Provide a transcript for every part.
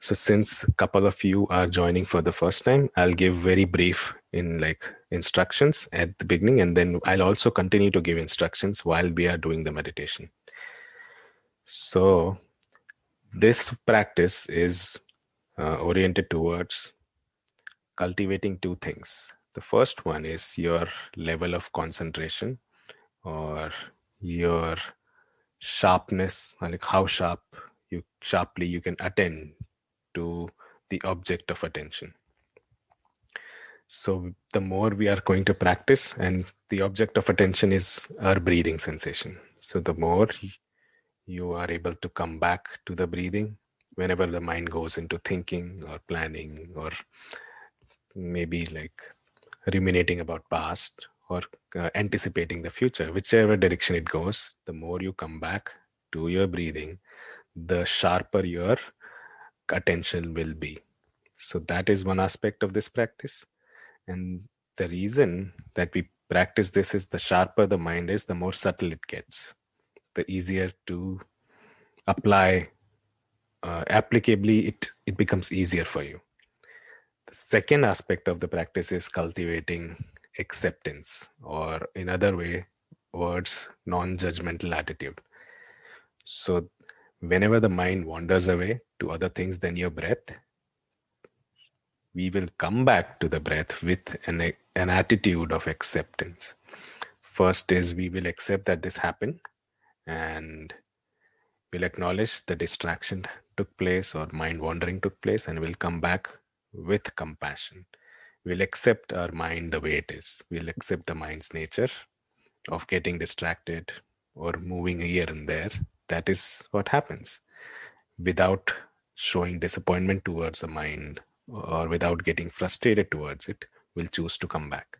So since a couple of you are joining for the first time, I'll give very brief in like instructions at the beginning, and then I'll also continue to give instructions while we are doing the meditation. So this practice is oriented towards cultivating two things. The first one is your level of concentration, or your sharpness, like how sharply you can attend to the object of attention. So the more we are going to practice, and the object of attention is our breathing sensation. So the more you are able to come back to the breathing whenever the mind goes into thinking or planning, or maybe like ruminating about past, or anticipating the future, whichever direction it goes, the more you come back to your breathing, the sharper your attention will be. So that is one aspect of this practice. And the reason that we practice this is the sharper the mind is, the more subtle it gets, the easier to apply. Applicably, it becomes easier for you. The second aspect of the practice is cultivating acceptance, or in other words, non-judgmental attitude. So whenever the mind wanders away to other things than your breath, we will come back to the breath with an attitude of acceptance. First is we will accept that this happened, and we'll acknowledge the distraction took place or mind wandering took place, and we'll come back with compassion. We'll accept our mind the way it is. We'll accept the mind's nature of getting distracted or moving here and there. That is what happens. Without showing disappointment towards the mind, or without getting frustrated towards it, we'll choose to come back.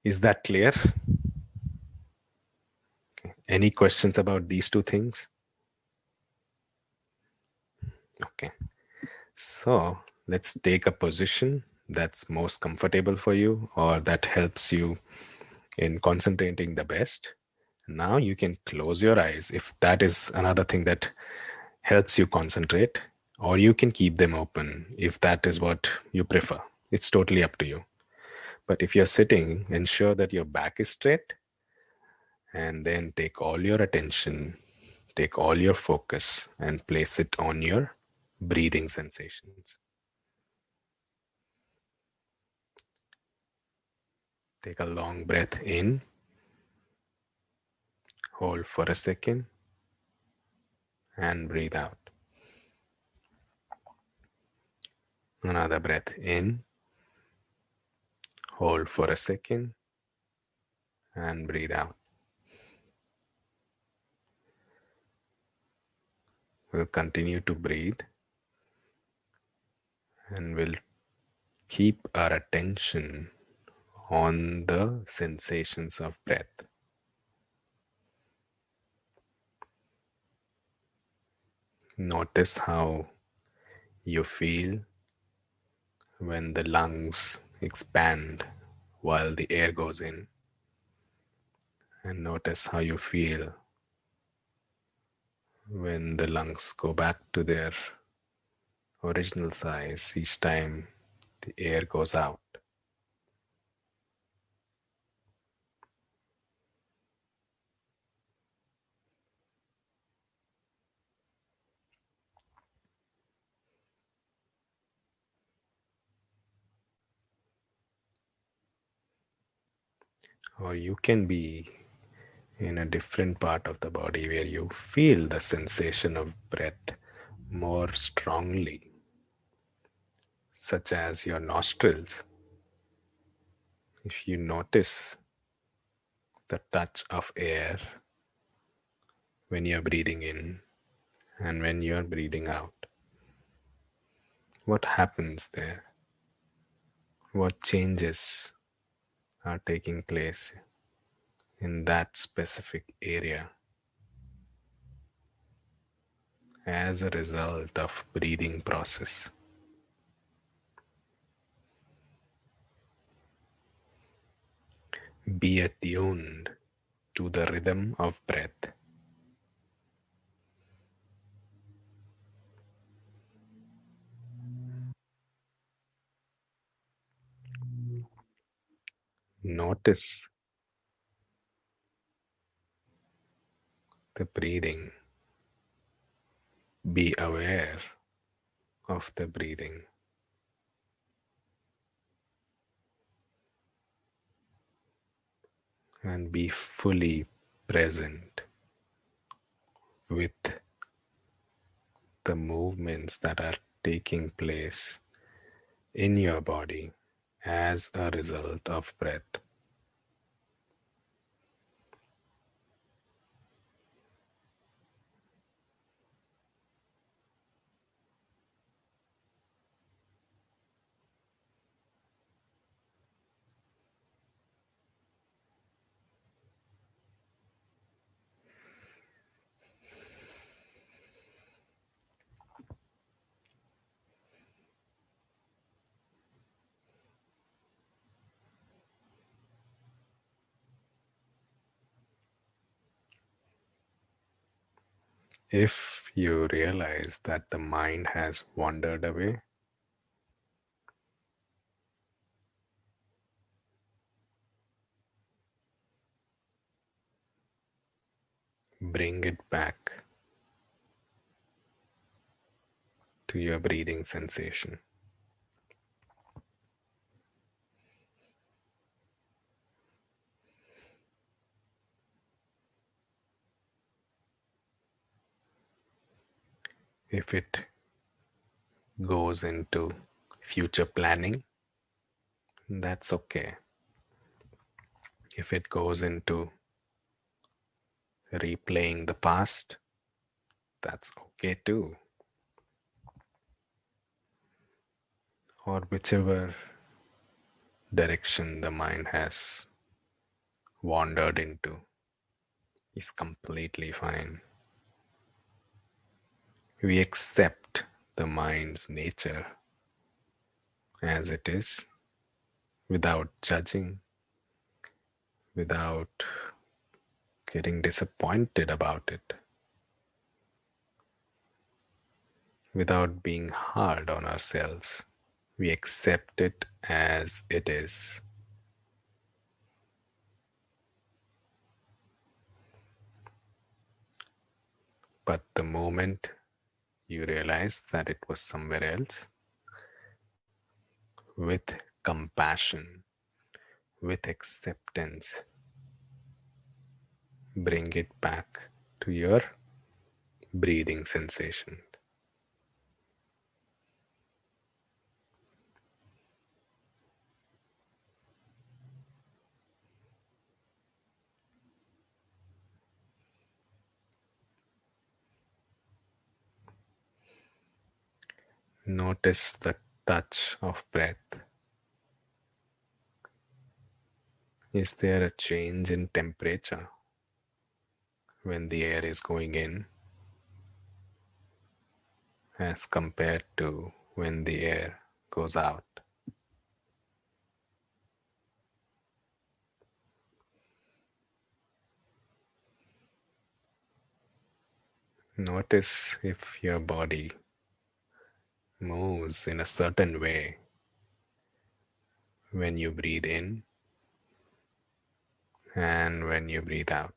Is that clear? Okay. Any questions about these two things? Okay. So let's take a position that's most comfortable for you, or that helps you in concentrating the best. Now you can close your eyes if that is another thing that helps you concentrate, or you can keep them open if that is what you prefer. It's totally up to you. But if you're sitting, ensure that your back is straight, and then take all your attention, take all your focus, and place it on your breathing sensations. Take a long breath in, hold for a second, and breathe out. Another breath in, hold for a second, and breathe out. We'll continue to breathe, and we'll keep our attention on the sensations of breath. Notice how you feel when the lungs expand while the air goes in, and notice how you feel when the lungs go back to their original size each time the air goes out. Or you can be in a different part of the body where you feel the sensation of breath more strongly, such as your nostrils. If you notice the touch of air when you're breathing in and when you're breathing out, what happens there? What changes are taking place in that specific area as a result of breathing process? Be attuned to the rhythm of breath. Notice the breathing. Be aware of the breathing. And be fully present with the movements that are taking place in your body as a result of breath. If you realize that the mind has wandered away, bring it back to your breathing sensation. If it goes into future planning, that's okay. If it goes into replaying the past, that's okay too. Or whichever direction the mind has wandered into is completely fine. We accept the mind's nature as it is without judging, without getting disappointed about it, without being hard on ourselves. We accept it as it is. But the moment you realize that it was somewhere else, with compassion, with acceptance, bring it back to your breathing sensation. Notice the touch of breath. Is there a change in temperature when the air is going in as compared to when the air goes out? Notice if your body moves in a certain way when you breathe in and when you breathe out.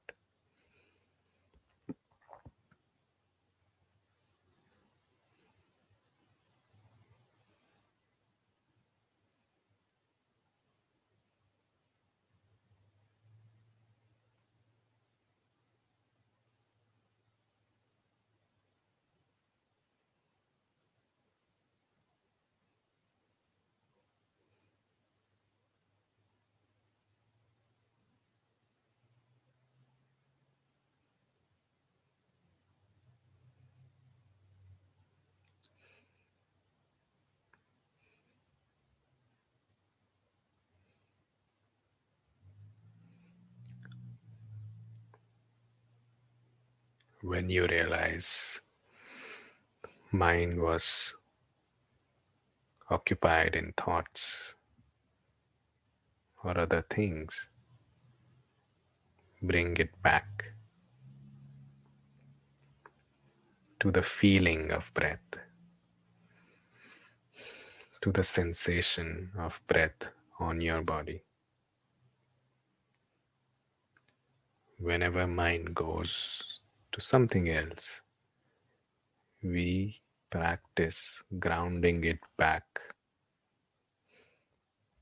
When you realize mind was occupied in thoughts or other things, bring it back to the feeling of breath, to the sensation of breath on your body. Whenever mind goes to something else, we practice grounding it back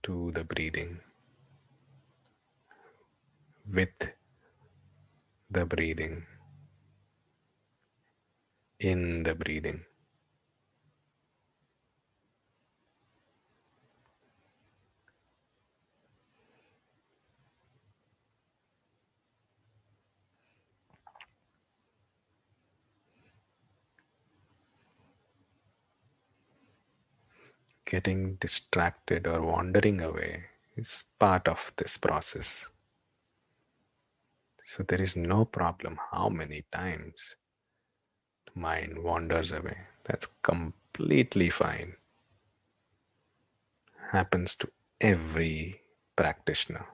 to the breathing, with the breathing, in the breathing. Getting distracted or wandering away is part of this process. So there is no problem how many times the mind wanders away. That's completely fine. Happens to every practitioner.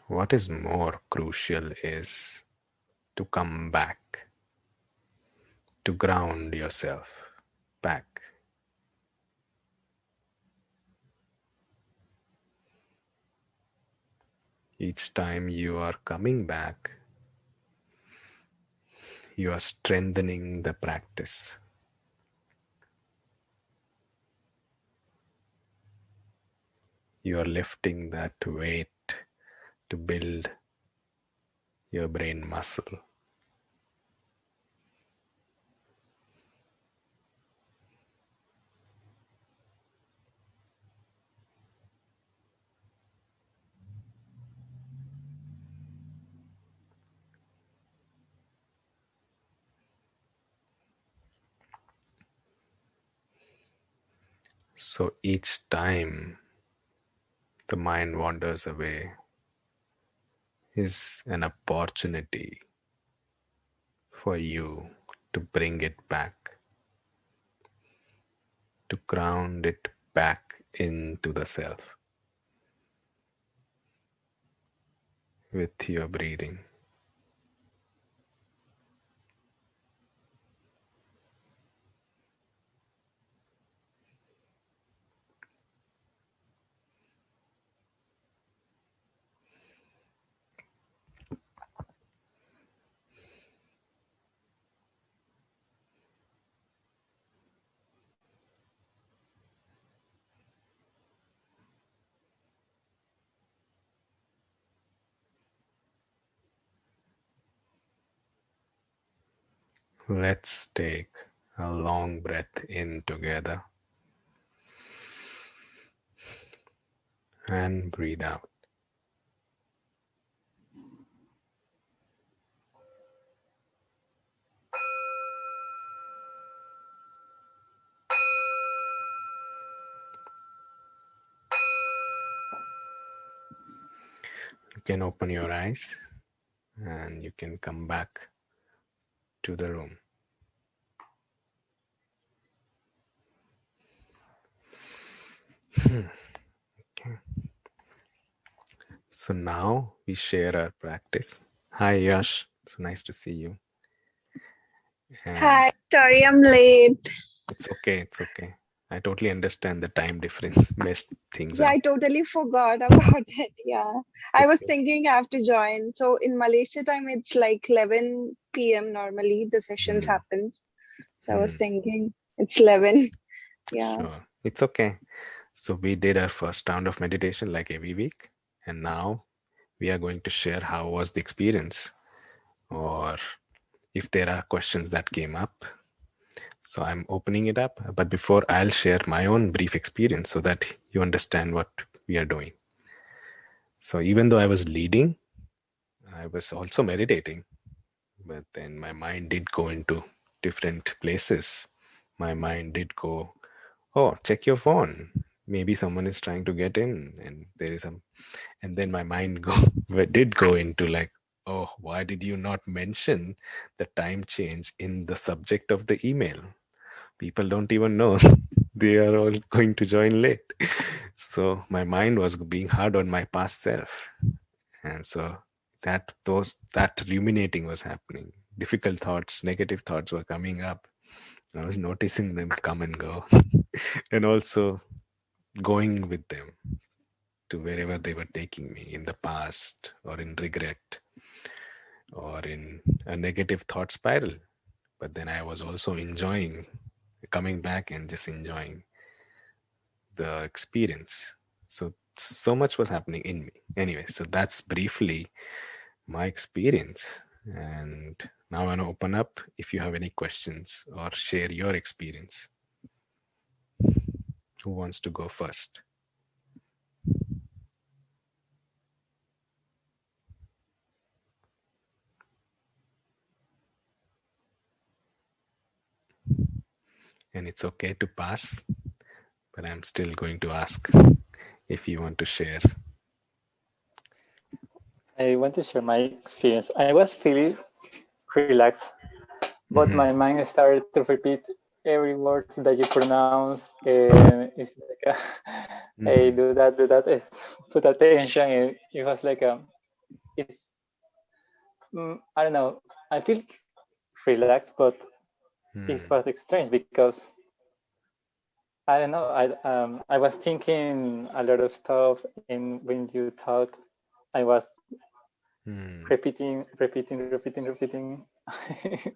What is more crucial is to come back, to ground yourself back. Each time you are coming back, you are strengthening the practice. You are lifting that weight to build your brain muscle. So each time the mind wanders away is an opportunity for you to bring it back, to ground it back into the self with your breathing. Let's take a long breath in together and breathe out. You can open your eyes and you can come back to the room. Okay. So now we share our practice. Hi, Yash. So nice to see you. And Hi, sorry I'm late. it's okay. It's okay. I totally understand the time difference messed things Yeah, up. I totally forgot about it. Yeah. It's I was okay. thinking I have to join. So in Malaysia time it's like 11 p.m. normally the sessions Hmm. happens. So I was Hmm. thinking it's 11. Yeah. Sure. It's okay. So we did our first round of meditation like every week. And now we are going to share how was the experience, or if there are questions that came up. So I'm opening it up. But before, I'll share my own brief experience so that you understand what we are doing. So even though I was leading, I was also meditating. But then my mind did go into different places. My mind did go, oh, check your phone. Maybe someone is trying to get in, and there is some. And then my mind did go into like, oh, why did you not mention the time change in the subject of the email? People don't even know they are all going to join late. So my mind was being hard on my past self, and so that ruminating was happening. Difficult thoughts, negative thoughts were coming up. I was noticing them come and go, and also going with them to wherever they were taking me in the past or in regret or in a negative thought spiral. But then I was also enjoying coming back and just enjoying the experience. So much was happening in me. Anyway, so that's briefly my experience. And now I want to open up if you have any questions or share your experience. Who wants to go first? And it's okay to pass, but I'm still going to ask if you want to share. I want to share my experience. I was feeling relaxed, but Mm-hmm. my mind started to repeat every word that you pronounce, and it's like, hey, Mm-hmm. do that, put attention. And it was like, it's, I don't know, I feel relaxed, but it Mm-hmm. was strange because I don't know, I was thinking a lot of stuff, and when you talk, I was repeating.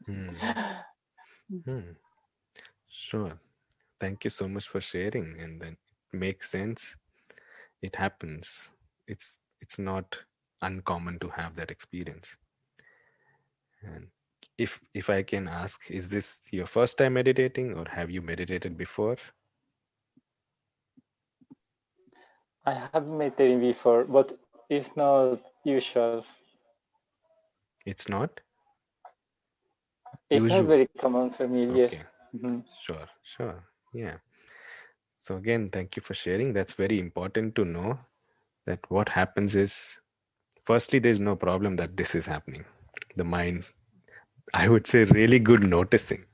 Mm-hmm. Hmm. Sure. Thank you so much for sharing. And then it makes sense. It happens. It's not uncommon to have that experience. And if I can ask, is this your first time meditating or have you meditated before? I have meditated before, but it's not usual. It's not It's not usual. very common for me. Yes. Okay. Mhm. Sure. Sure. Yeah. So again, thank you for sharing. That's very important to know that what happens is firstly there's no problem that this is happening. The mind, I would say, really good noticing,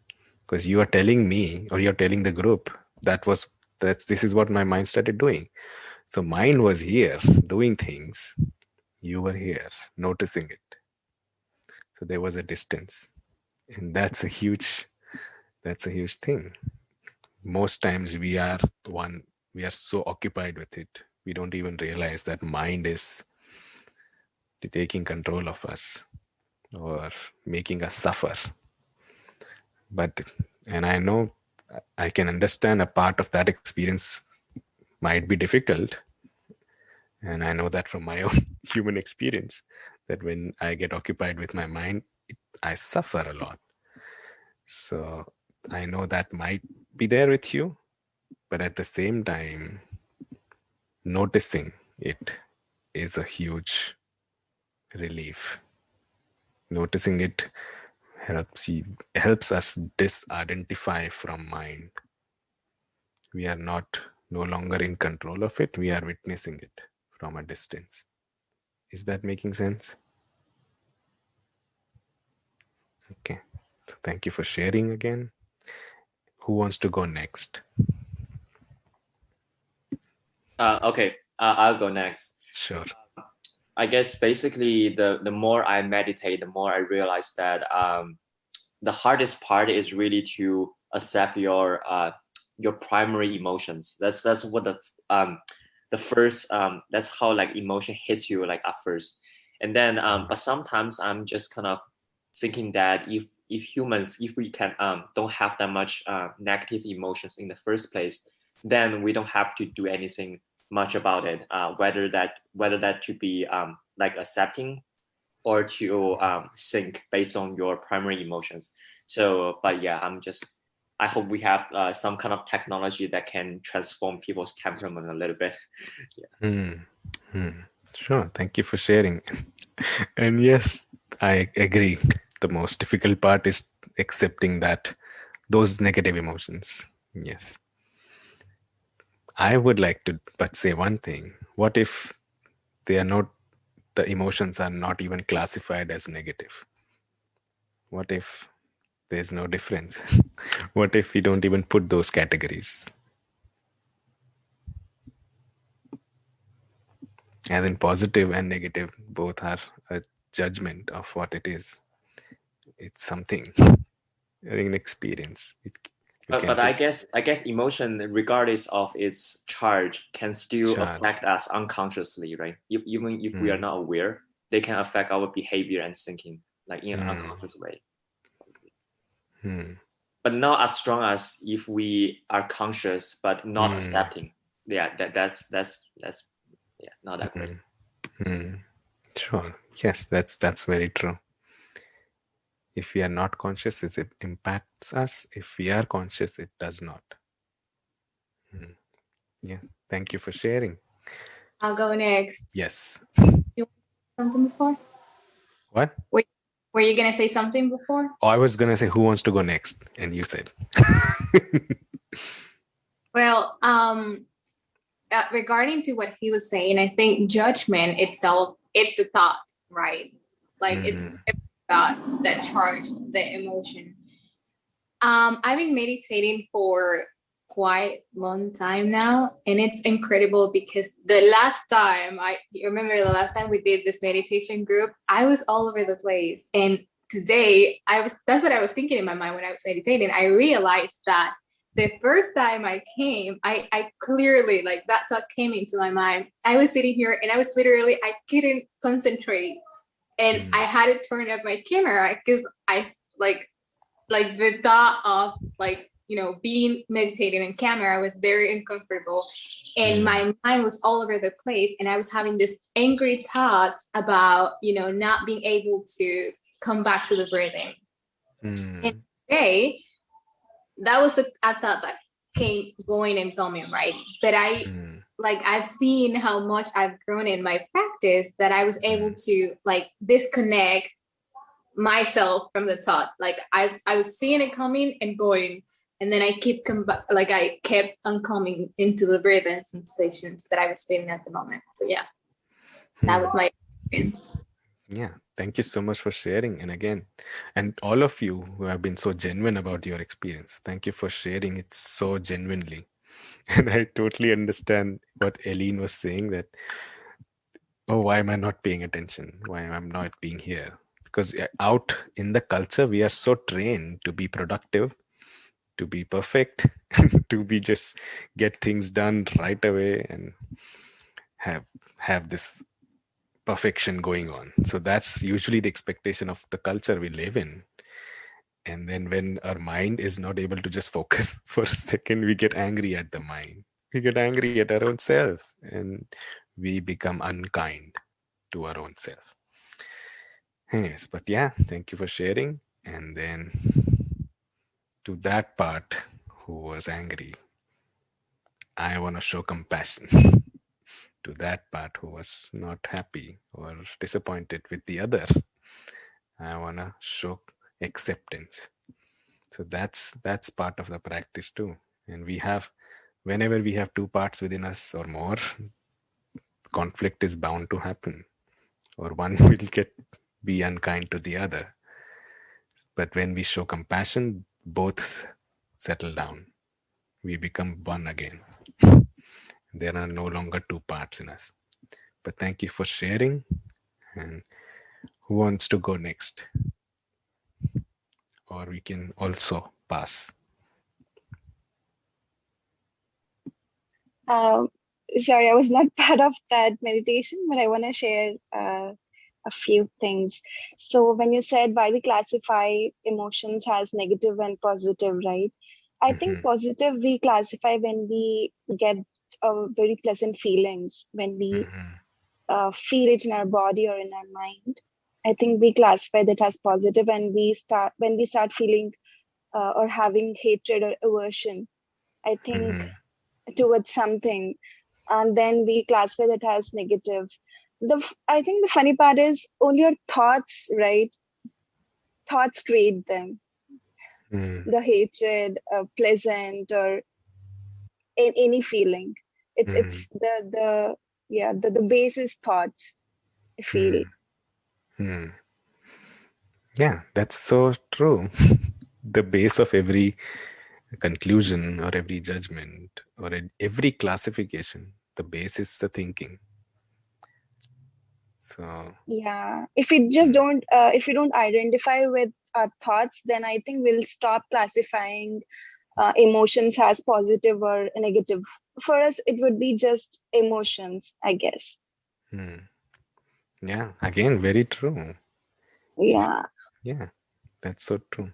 because you are telling me or you're telling the group that's this is what my mind started doing. So mind was here doing things, you were here noticing it. So there was a distance, and that's a huge thing. Most times we are so occupied with it, we don't even realize that mind is taking control of us or making us suffer. But and I know, I can understand a part of that experience might be difficult, and I know that from my own human experience, that when I get occupied with my mind, I suffer a lot. So I know that might be there with you, but at the same time, noticing it is a huge relief. Noticing it helps us disidentify from mind. We are not no longer in control of it, we are witnessing it from a distance. Is that making sense? Okay, so thank you for sharing again. Who wants to go next? Okay, I'll go next. Sure. I guess basically the more I meditate, the more I realize that the hardest part is really to accept your primary emotions. That's what the first that's how like emotion hits you like at first, and then but sometimes I'm just kind of thinking that if humans, if we can don't have that much negative emotions in the first place, then we don't have to do anything much about it, whether that to be like accepting or to think based on your primary emotions. So, but yeah, I hope we have some kind of technology that can transform people's temperament a little bit. Yeah. Sure, thank you for sharing. And yes, I agree. The most difficult part is accepting that those negative emotions. Yes. I would like to but say one thing. What if they are not, the emotions are not even classified as negative? What if there's no difference? What if we don't even put those categories? As in positive and negative, both are a judgment of what it is. It's something, an experience. But I guess emotion, regardless of its charge, can still affect us unconsciously, right? Even if we are not aware, they can affect our behavior and thinking, like in an unconscious way. But not as strong as if we are conscious but not accepting. Yeah, that's not that great. Sure. Yes, that's very true. If we are not conscious, it impacts us. If we are conscious, it does not. Yeah. Thank you for sharing. I'll go next. Yes. You want something before? What? Were you gonna say something before? Oh, I was gonna say, who wants to go next? And you said. Well, regarding to what he was saying, I think judgment itself, it's a thought, right? Like it's a thought that charge the emotion. I've been meditating for quite long time now, and it's incredible because you remember the last time we did this meditation group, I was all over the place, and today that's what I was thinking in my mind when I was meditating. I realized that the first time I came, I clearly, like, that thought came into my mind. I was sitting here and I couldn't concentrate, and I had to turn off my camera because I like the thought of, like, being meditating on camera was very uncomfortable, and my mind was all over the place, and I was having this angry thoughts about not being able to come back to the breathing. And today, that was a thought that came going and coming, right? But I've seen how much I've grown in my practice, that I was able to disconnect myself from the thought. Like I was seeing it coming and going, and then I kept on coming into the breathing sensations that I was feeling at the moment. So yeah, that was my experience. Yeah, thank you so much for sharing. And all of you who have been so genuine about your experience, thank you for sharing it so genuinely. And I totally understand what Eileen was saying, that, oh, why am I not paying attention? Why am I not being here? Because out in the culture, we are so trained to be productive, to be perfect, to be just get things done right away and have this perfection going on. So that's usually the expectation of the culture we live in. And then when our mind is not able to just focus for a second, we get angry at the mind. We get angry at our own self, and we become unkind to our own self. Anyways, but yeah, thank you for sharing. And then to that part who was angry, I want to show compassion. To that part who was not happy or disappointed with the other, I want to show acceptance. So that's part of the practice too. And whenever we have two parts within us or more, conflict is bound to happen, or one will be unkind to the other. But when we show compassion, both settle down. We become one again. There are no longer two parts in us. But thank you for sharing. And who wants to go next? Or we can also pass. Sorry, I was not part of that meditation, but I want to share a few things. So when you said why we classify emotions as negative and positive, right? I think positive we classify when we get very pleasant feelings, when we feel it in our body or in our mind. I think we classify that as positive, and when we start feeling or having hatred or aversion, I think, towards something, and then we classify that as negative. I think the funny part is only your thoughts, right? Thoughts create them. The hatred, pleasant, or any feeling. It's the base is thoughts, I feel. Yeah, that's so true. The base of every conclusion or every judgment or every classification, the base is the thinking. So Yeah, if we just don't identify with our thoughts, then I think we'll stop classifying emotions as positive or negative. For us, it would be just emotions, I guess. Yeah, again, very true. Yeah. Yeah, that's so true.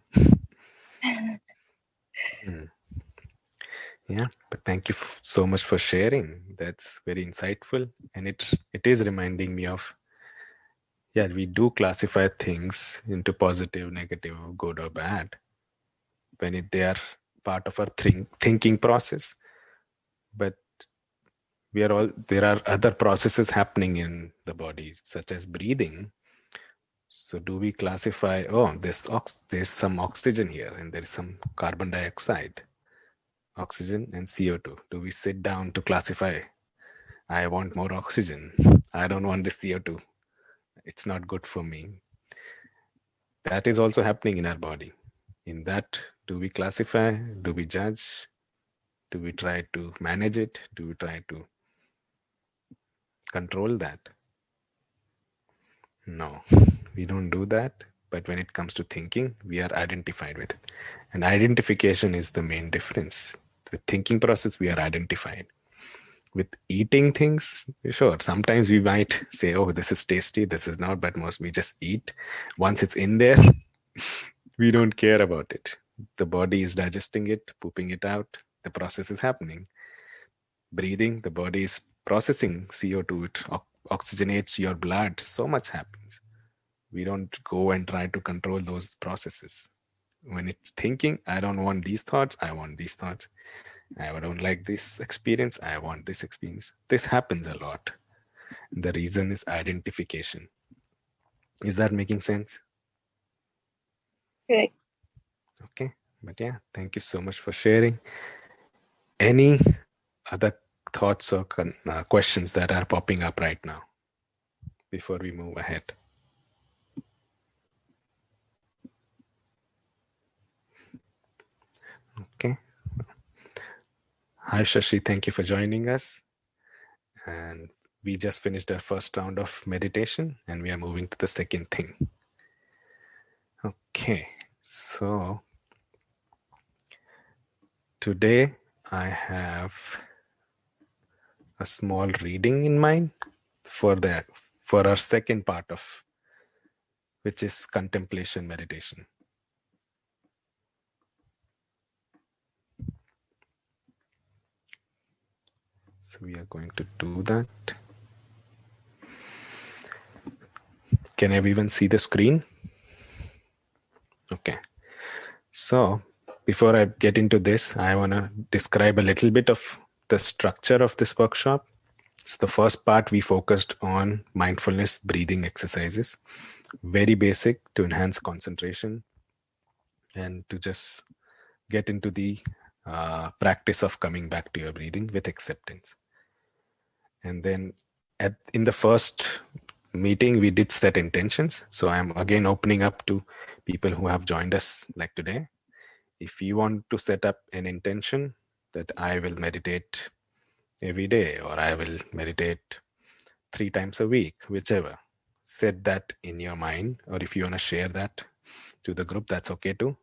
Yeah, but thank you so much for sharing. That's very insightful, and it is reminding me of, yeah, we do classify things into positive, negative, good or bad when they are part of our thinking process. But there are other processes happening in the body, such as breathing. So do we classify, oh, there's some oxygen here and there is some carbon dioxide, oxygen and CO2. Do we sit down to classify? I want more oxygen. I don't want the CO2. It's not good for me. That is also happening in our body. In that, do we classify? Do we judge? Do we try to manage it? Do we try to control that? No, we don't do that. But when it comes to thinking, we are identified with it. And identification is the main difference. With thinking process, we are identified. With eating things, sure, sometimes we might say, oh, this is tasty, this is not, but most we just eat. Once it's in there, we don't care about it. The body is digesting it, pooping it out, the process is happening. Breathing, the body is processing CO2, it oxygenates your blood, so much happens. We don't go and try to control those processes. When it's thinking, I don't want these thoughts, I want these thoughts. I don't like this experience, I want this experience. This happens a lot. The reason is identification. Is that making sense? Correct. Okay. But yeah, thank you so much for sharing. Any other thoughts or questions that are popping up right now before we move ahead? Okay. Hi, Shashi. Thank you for joining us. And we just finished our first round of meditation and we are moving to the second thing. Okay. So today I have a small reading in mind for our second part of, which is contemplation meditation. So we are going to do that. Can everyone see the screen? Okay. So before I get into this, I want to describe a little bit of the structure of this workshop. So the first part, we focused on mindfulness breathing exercises, very basic to enhance concentration and to just get into the practice of coming back to your breathing with acceptance. And then in the first meeting, we did set intentions. So I'm again opening up to people who have joined us like today. If you want to set up an intention that I will meditate every day or I will meditate 3 times a week, whichever, set that in your mind. Or if you want to share that to the group, that's okay too.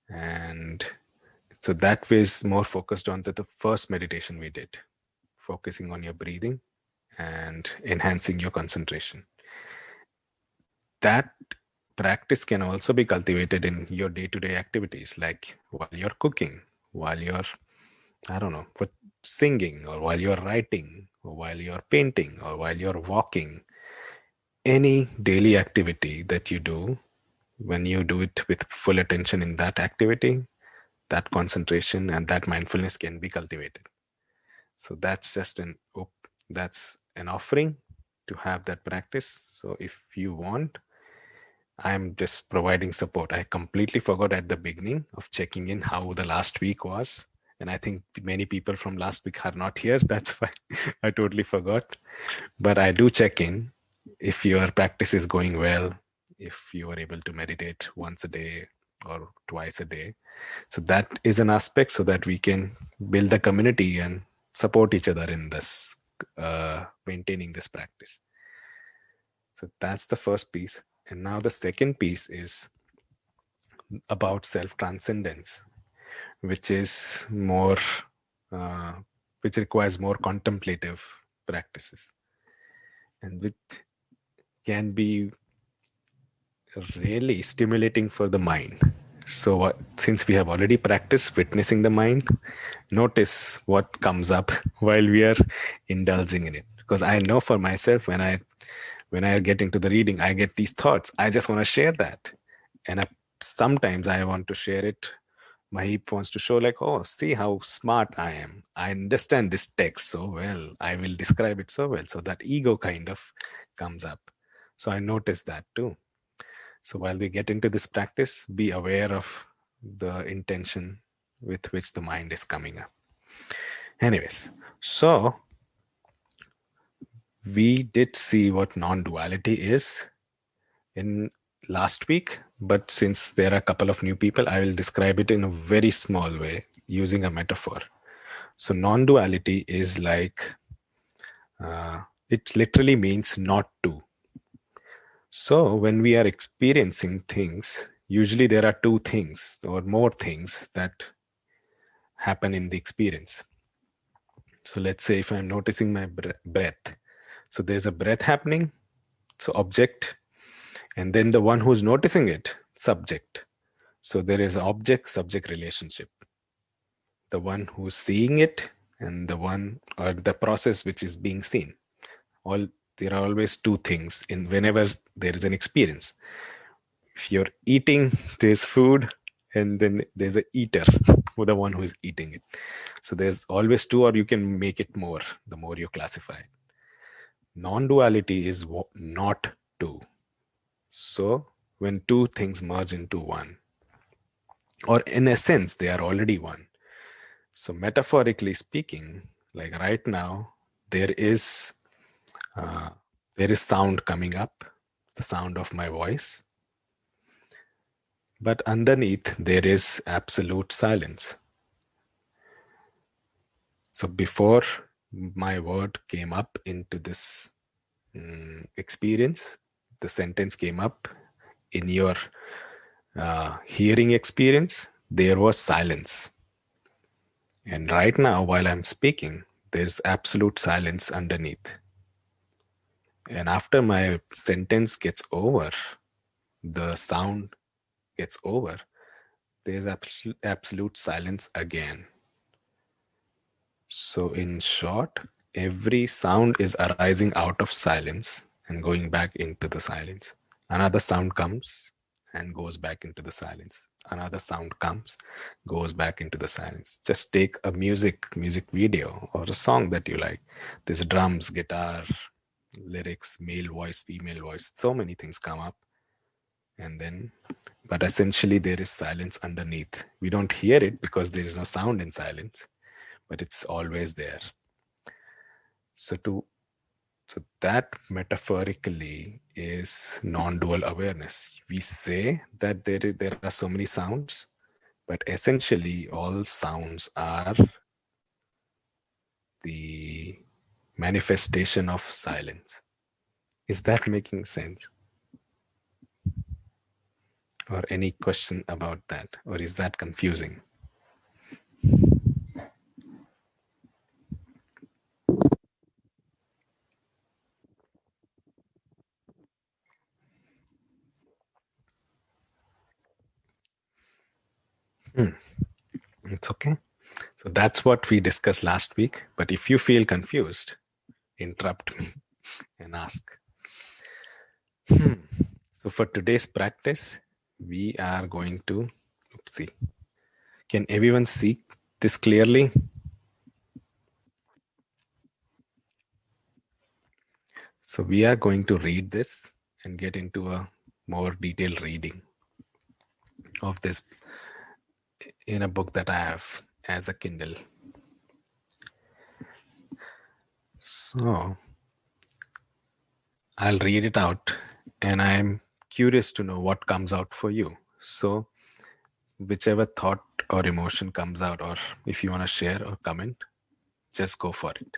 And so that was more focused on the first meditation we did, focusing on your breathing and enhancing your concentration. That practice can also be cultivated in your day-to-day activities, like while you're cooking, while you're, I don't know, singing, or while you're writing, or while you're painting, or while you're walking. Any daily activity that you do, when you do it with full attention in that activity, that concentration and that mindfulness can be cultivated. So that's just that's an offering to have that practice. So if you want, I'm just providing support. I completely forgot at the beginning of checking in how the last week was. And I think many people from last week are not here. That's why I totally forgot. But I do check in if your practice is going well, if you are able to meditate once a day or twice a day. So that is an aspect so that we can build a community and support each other in this, maintaining this practice. So that's the first piece. And now the second piece is about self-transcendence, which is more, which requires more contemplative practices, and which can be really stimulating for the mind. So since we have already practiced witnessing the mind, notice what comes up while we are indulging in it. Because I know for myself, when I get into the reading, I get these thoughts. I just want to share that. And sometimes I want to share it. Mahip wants to show like, oh, see how smart I am. I understand this text so well. I will describe it so well. So that ego kind of comes up. So I notice that too. So while we get into this practice, be aware of the intention with which the mind is coming up. Anyways, so we did see what non-duality is in last week, but since there are a couple of new people, I will describe it in a very small way using a metaphor. So non-duality is like, it literally means not to. So when we are experiencing things, usually there are two things or more things that happen in the experience. So let's say if I'm noticing my breath, so there's a breath happening, so object, and then the one who's noticing it, subject. So there is object-subject relationship. The one who's seeing it and the one or the process which is being seen. There are always two things in whenever there is an experience. If you're eating, there's food, and then there's a eater, or the one who is eating it. So there's always two, or you can make it more, the more you classify it. Non-duality is not two. So when two things merge into one, or in a sense, they are already one. So metaphorically speaking, like right now, there is sound coming up, the sound of my voice. But underneath, there is absolute silence. So before my word came up into this experience, the sentence came up in your hearing experience, there was silence. And right now, while I'm speaking, there's absolute silence underneath. And after my sentence gets over, the sound gets over, there's absolute silence again. So in short, every sound is arising out of silence and going back into the silence. Another sound comes and goes back into the silence. Another sound comes, goes back into the silence. Just take a music video or a song that you like. There's drums, guitar, lyrics, male voice, female voice. So many things come up. But essentially there is silence underneath. We don't hear it because there is no sound in silence, but it's always there. So that metaphorically is non-dual awareness. We say that there are so many sounds, but essentially all sounds are the manifestation of silence. Is that making sense? Or any question about that? Or is that confusing? It's okay. So that's what we discussed last week. But if you feel confused, interrupt me and ask. So for today's practice, we are going to see. Can everyone see this clearly? So we are going to read this and get into a more detailed reading of this in a book that I have as a Kindle. So I'll read it out and I'm curious to know what comes out for you. So whichever thought or emotion comes out, or if you want to share or comment, just go for it.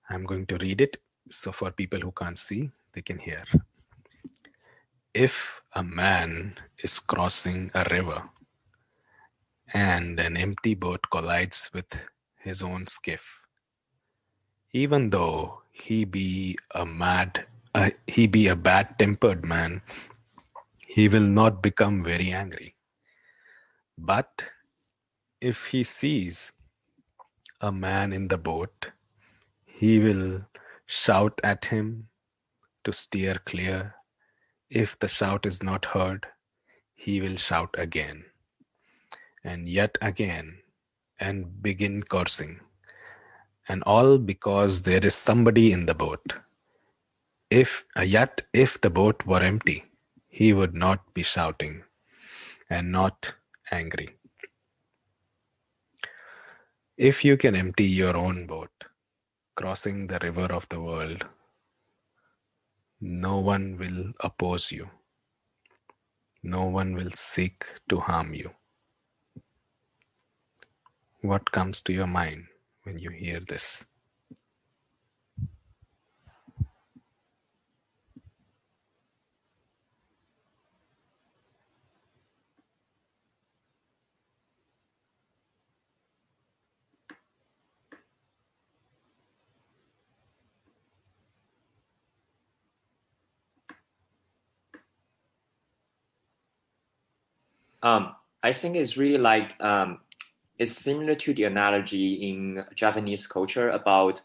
I'm going to read it. So for people who can't see, they can hear. If a man is crossing a river and an empty boat collides with his own skiff. Even though he be a bad-tempered man, he will not become very angry. But if he sees a man in the boat, he will shout at him to steer clear. If the shout is not heard, he will shout again and yet again and begin cursing. And all because there is somebody in the boat. Yet if the boat were empty, he would not be shouting and not angry. If you can empty your own boat, crossing the river of the world, no one will oppose you. No one will seek to harm you. What comes to your mind when you hear this? I think it's really like it's similar to the analogy in Japanese culture about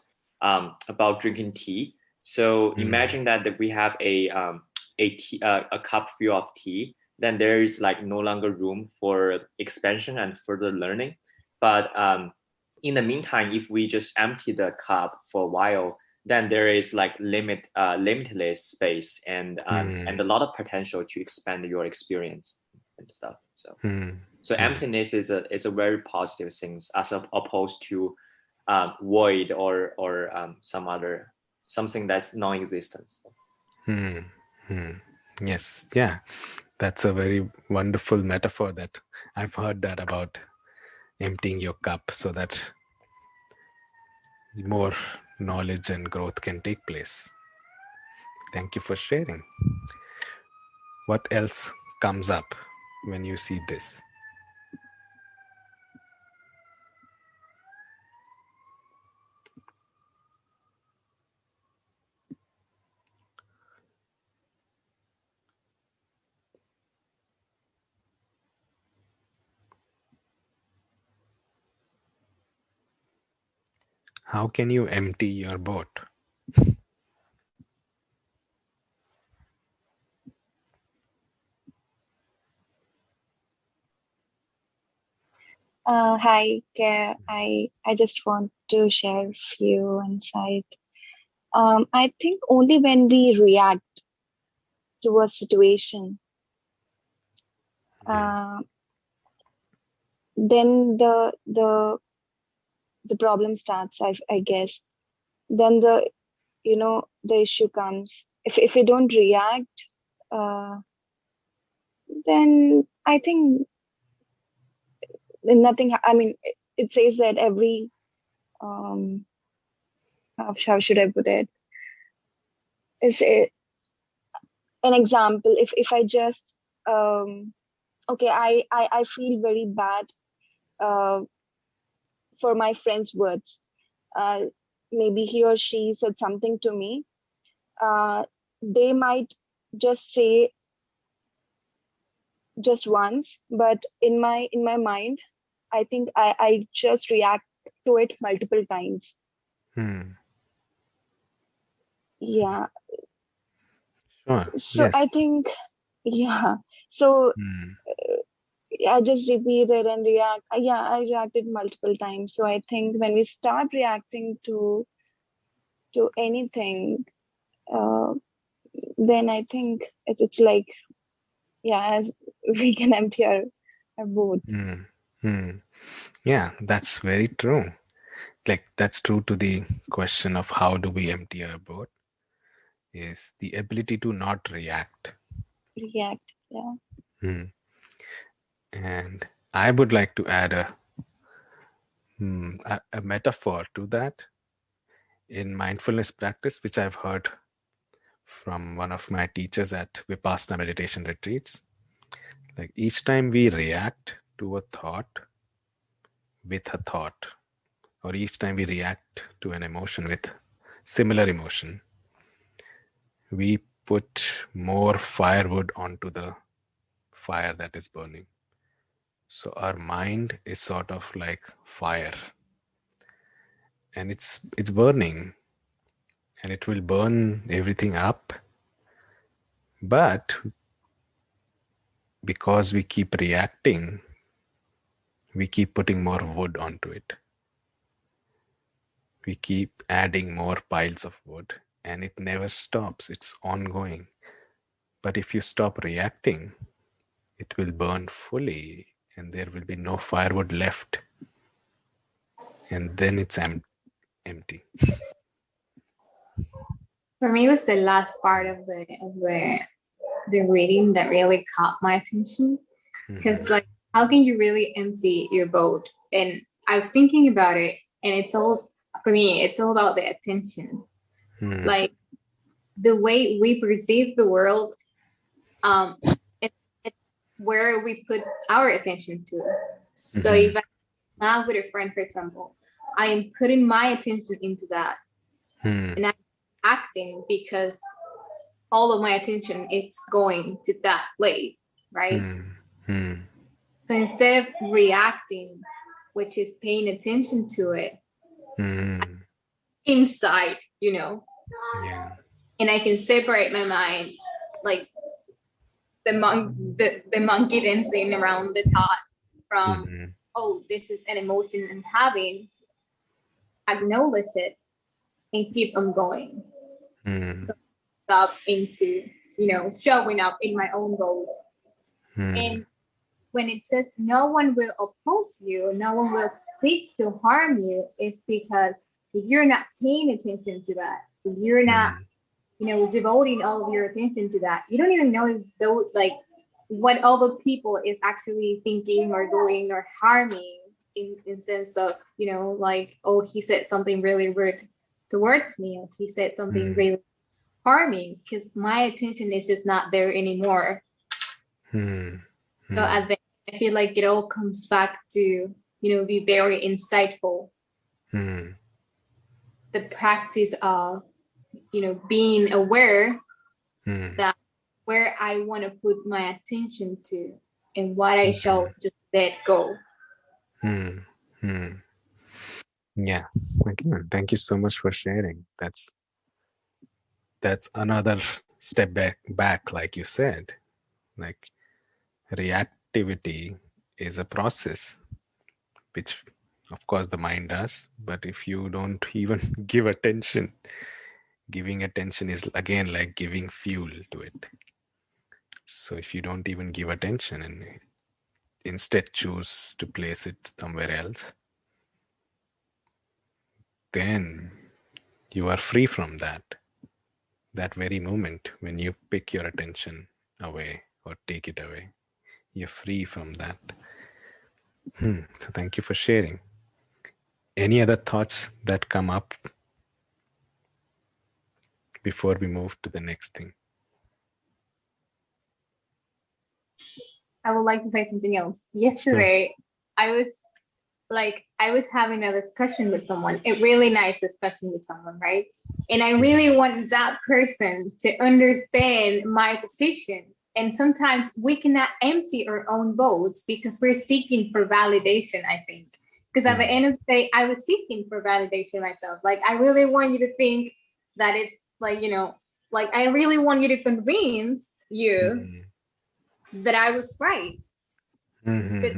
drinking tea. So imagine that we have a cup full of tea. Then there is like no longer room for expansion and further learning. But in the meantime, if we just empty the cup for a while, then there is like limitless space and a lot of potential to expand your experience and stuff. So emptiness is a very positive thing as opposed to void or something that's non-existent. Yes, yeah, that's a very wonderful metaphor that I've heard that about emptying your cup so that more knowledge and growth can take place. Thank you for sharing. What else comes up when you see this? How can you empty your boat? Hi, I just want to share a few insights. I think only when we react to a situation, then the problem starts. I guess then the issue comes. If we don't react, then I think nothing. I mean, it says that every how should I put it? Is it an example? If I just okay, I feel very bad for my friend's words. Maybe he or she said something to me. They might just say just once, but in my mind, I think I just react to it multiple times. Yeah. Sure. So Yes. I think, yeah. So I just repeated and react. Yeah, I reacted multiple times. So I think when we start reacting to anything, then I think it's like, yeah, as we can empty our boat. Yeah, that's very true. Like that's true to the question of how do we empty our boat is the ability to not react. React, yeah. And I would like to add a metaphor to that in mindfulness practice, which I've heard from one of my teachers at Vipassana meditation retreats. Like each time we react to a thought, with a thought, or each time we react to an emotion with similar emotion, we put more firewood onto the fire that is burning. So our mind is sort of like fire, and it's burning, and it will burn everything up. But because we keep reacting, we keep putting more wood onto it. We keep adding more piles of wood, and it never stops. It's ongoing. But if you stop reacting, it will burn fully, and there will be no firewood left. And then it's empty. For me, it was the last part of the reading that really caught my attention. Because like, how can you really empty your boat? And I was thinking about it, and it's all, for me, it's all about the attention. Like the way we perceive the world, it's where we put our attention to. So if I'm with a friend, for example, I am putting my attention into that, and I'm acting because all of my attention is going to that place, right? So instead of reacting, which is paying attention to it inside, Yeah. and I can separate my mind, like the monkey dancing around the thought from, oh, this is an emotion I'm having, acknowledge it, and keep on going. So stop into, showing up in my own goal. And when it says no one will oppose you, no one will seek to harm you, it's because if you're not paying attention to that, if you're not, devoting all of your attention to that, you don't even know if those, like, what other people is actually thinking or doing or harming in sense of, like, oh, he said something really rude towards me, or he said something really harming, because my attention is just not there anymore. So at the end, I feel like it all comes back to, be very insightful. The practice of, being aware that where I want to put my attention to and what I shall just let go. Yeah. Thank you so much for sharing. That's another step back, like you said. Like, reactivity is a process, which of course the mind does, but if you don't even give attention, giving attention is again like giving fuel to it. So if you don't even give attention and instead choose to place it somewhere else, then you are free from that very moment when you pick your attention away or take it away. You're free from that. So thank you for sharing. Any other thoughts that come up before we move to the next thing? I would like to say something else. Yesterday, I was having a discussion with someone, a really nice discussion with someone, right? And I really want that person to understand my position. And sometimes we cannot empty our own boats because we're seeking for validation, I think. Because at the end of the day, I was seeking for validation myself. Like, I really want you to think that it's like, like, I really want you to convince you that I was right. But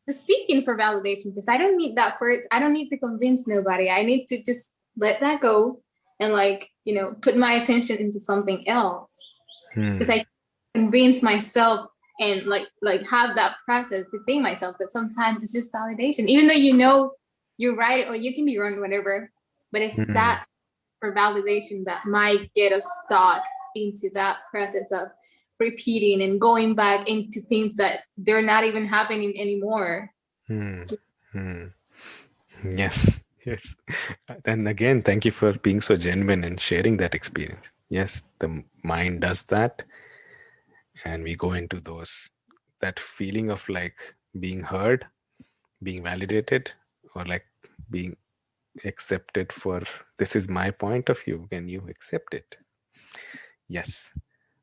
the seeking for validation, because I don't need that first. I don't need to convince nobody. I need to just let that go and, like, put my attention into something else. Because I convince myself and like have that process within myself. But sometimes it's just validation, even though you're right or you can be wrong, whatever. But it's that for validation that might get us stuck into that process of repeating and going back into things that they're not even happening anymore. Yes. And again, thank you for being so genuine and sharing that experience. Yes, the mind does that, and we go into that feeling of like being heard, being validated, or like being accepted for this is my point of view. Can you accept it? Yes.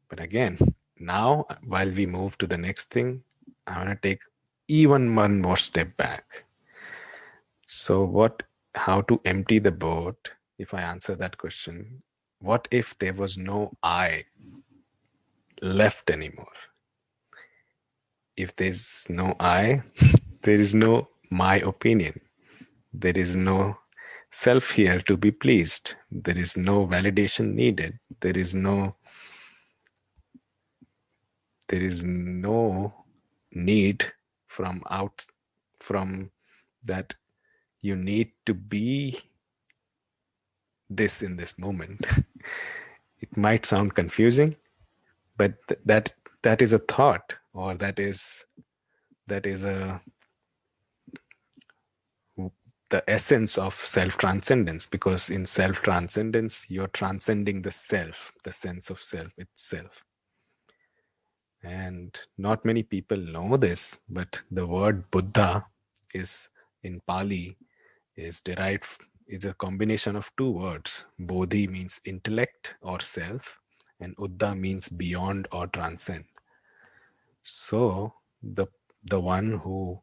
But again, now while we move to the next thing, I want to take even one more step back. So how to empty the boat? If I answer that question, what if there was no I left anymore? If there's no I, there is no my opinion. There is no self here to be pleased. There is no validation needed. There is no need from that you need to be this in this moment. It might sound confusing, but that is a thought, or that is the essence of self-transcendence, because in self-transcendence you're transcending the self, the sense of self itself. And not many people know this, but the word Buddha is in Pali is a combination of two words. Bodhi means intellect or self, and Uddha means beyond or transcend. So the one who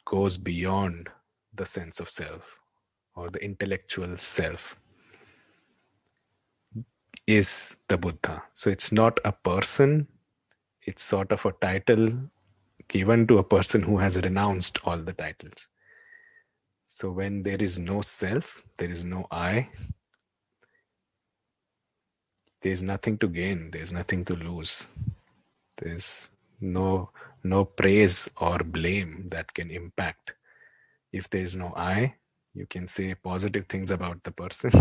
goes beyond the sense of self or the intellectual self is the Buddha. So it's not a person, it's sort of a title given to a person who has renounced all the titles. So when there is no self, there is no I, there's nothing to gain, there's nothing to lose. There's no praise or blame that can impact. If there's no I, you can say positive things about the person.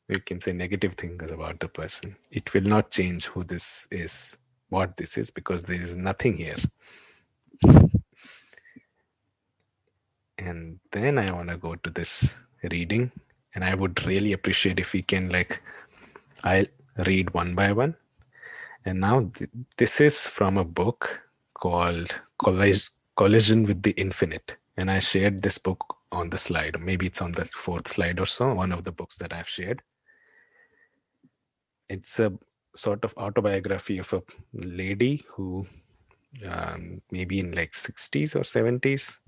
You can say negative things about the person. It will not change who this is, what this is, because there is nothing here. And then I want to go to this reading, and I would really appreciate if we can, I'll read one by one. And now this is from a book called Collision with the Infinite. And I shared this book on the slide. Maybe it's on the fourth slide or so, one of the books that I've shared. It's a sort of autobiography of a lady who maybe in 60s or 70s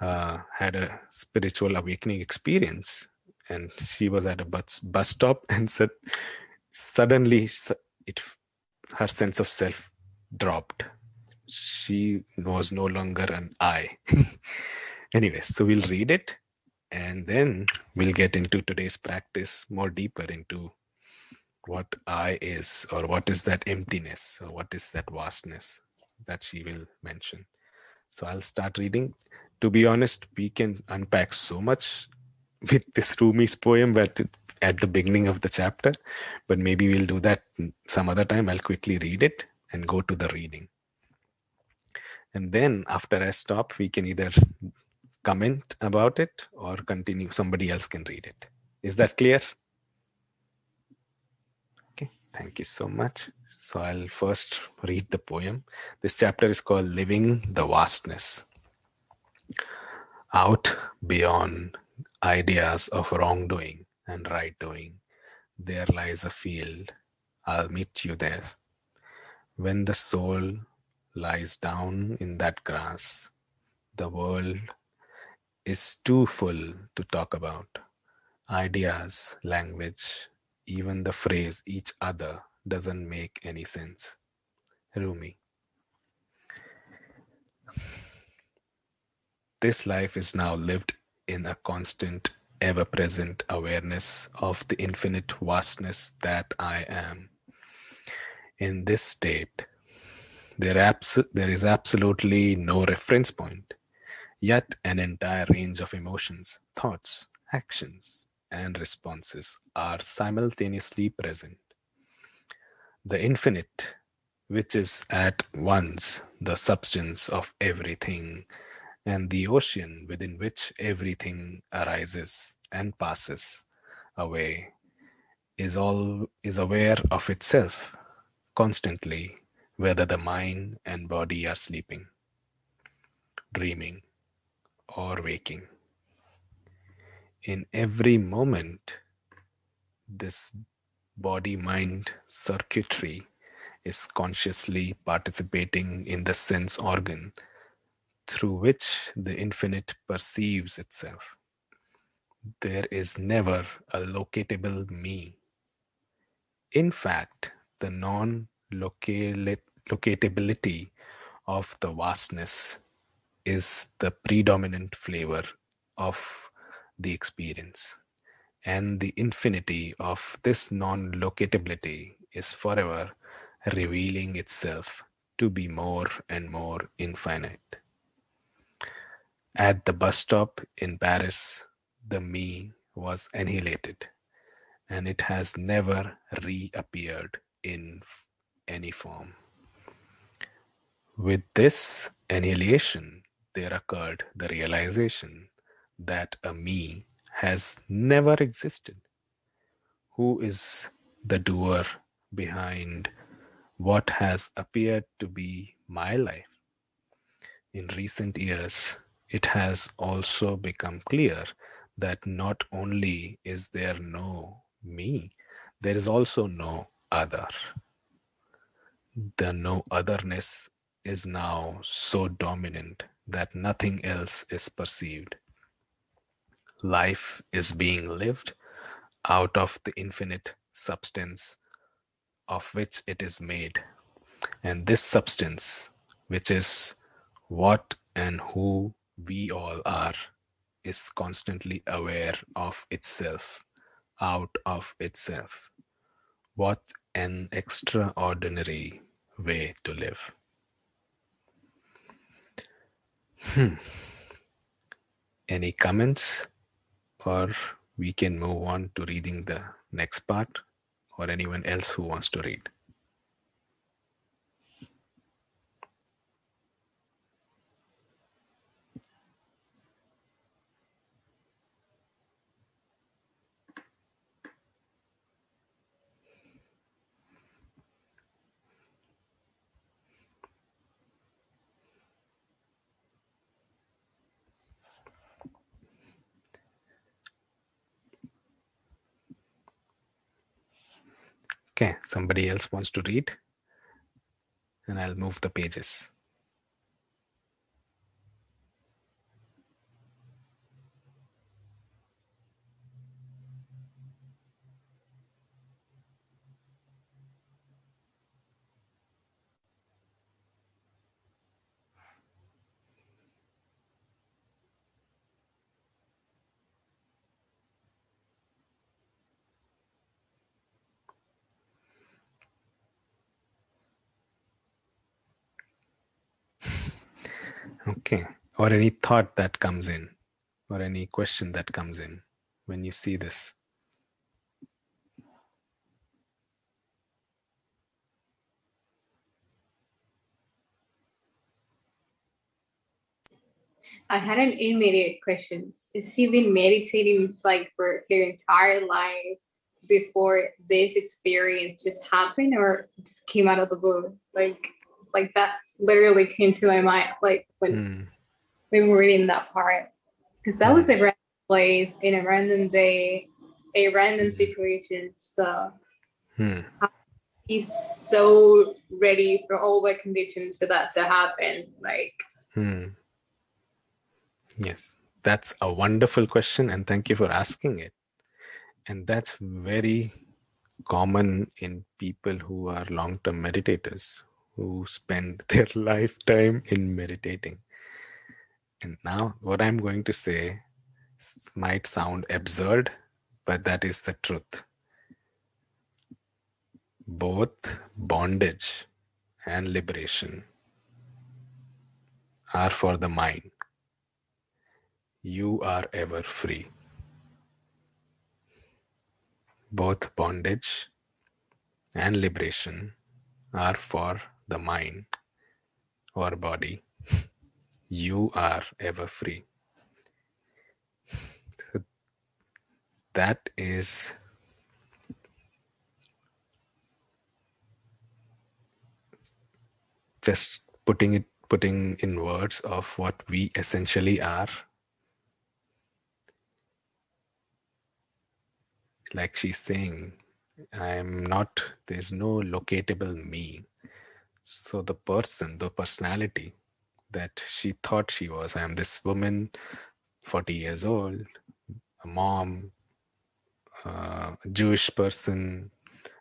had a spiritual awakening experience. And she was at a bus stop, and suddenly her sense of self dropped. She was no longer an I. Anyway, so we'll read it, and then we'll get into today's practice more deeper into what I is, or what is that emptiness, or what is that vastness that she will mention. So I'll start reading. To be honest, we can unpack so much with this Rumi's poem at the beginning of the chapter, but maybe we'll do that some other time. I'll quickly read it and go to the reading. And then after I stop, we can either comment about it or continue. Somebody else can read it. Is that clear? Okay, thank you so much. So I'll first read the poem. This chapter is called Living the Vastness. Out beyond ideas of wrongdoing and right doing, there lies a field. I'll meet you there. When the soul lies down in that grass, the world is too full to talk about. Ideas, language, even the phrase each other doesn't make any sense. Rumi. This life is now lived in a constant, ever-present awareness of the infinite vastness that I am. In this state, there is absolutely no reference point, yet an entire range of emotions, thoughts, actions, and responses are simultaneously present. The infinite, which is at once the substance of everything and the ocean within which everything arises and passes away, is aware of itself constantly, whether the mind and body are sleeping, dreaming, or waking. In every moment, this body-mind circuitry is consciously participating in the sense organ through which the infinite perceives itself. There is never a locatable me. In fact, the non-locatability of the vastness is the predominant flavor of the experience. And the infinity of this non-locatability is forever revealing itself to be more and more infinite. At the bus stop in Paris, the me was annihilated, and it has never reappeared in any form. With this annihilation, there occurred the realization that a me has never existed. Who is the doer behind what has appeared to be my life? In recent years, it has also become clear that not only is there no me, there is also no other. The no otherness is now so dominant that nothing else is perceived. Life is being lived out of the infinite substance of which it is made. And this substance, which is what and who we all are, is constantly aware of itself, out of itself. What an extraordinary way to live. Any comments? Or we can move on to reading the next part, or anyone else who wants to read. Okay, somebody else wants to read, and I'll move the pages. Okay, or any thought that comes in, or any question that comes in when you see this. I had an immediate question. Has she been meditating like for her entire life before this experience just happened, or just came out of the blue? Like that literally came to my mind, like when we were reading that part, because that was a random place in a random day, a random situation. So he's so ready for all the conditions for that to happen. Like. Yes, that's a wonderful question, and thank you for asking it. And that's very common in people who are long-term meditators, who spend their lifetime in meditating. And now what I'm going to say might sound absurd, but that is the truth. Both bondage and liberation are for the mind. You are ever free. Both bondage and liberation are for the mind or body. You are ever free. That is just putting in words of what we essentially are. like she's saying, there's no locatable me. So the personality that she thought she was, I am this woman, 40 years old, a mom, a Jewish person,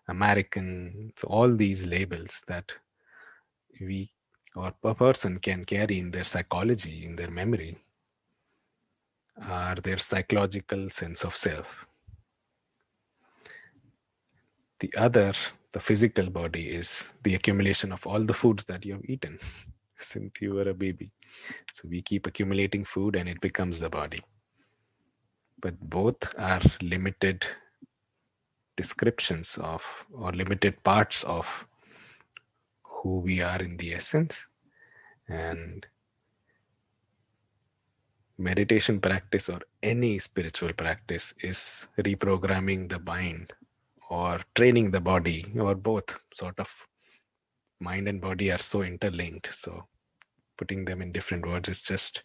American. So all these labels that we or a person can carry in their psychology, in their memory, are their psychological sense of self. The other, the physical body, is the accumulation of all the foods that you have eaten since you were a baby. So we keep accumulating food and it becomes the body. But both are limited descriptions of, or limited parts of, who we are in the essence. And meditation practice or any spiritual practice is reprogramming the mind or training the body, or both. Sort of mind and body are so interlinked. So putting them in different words is just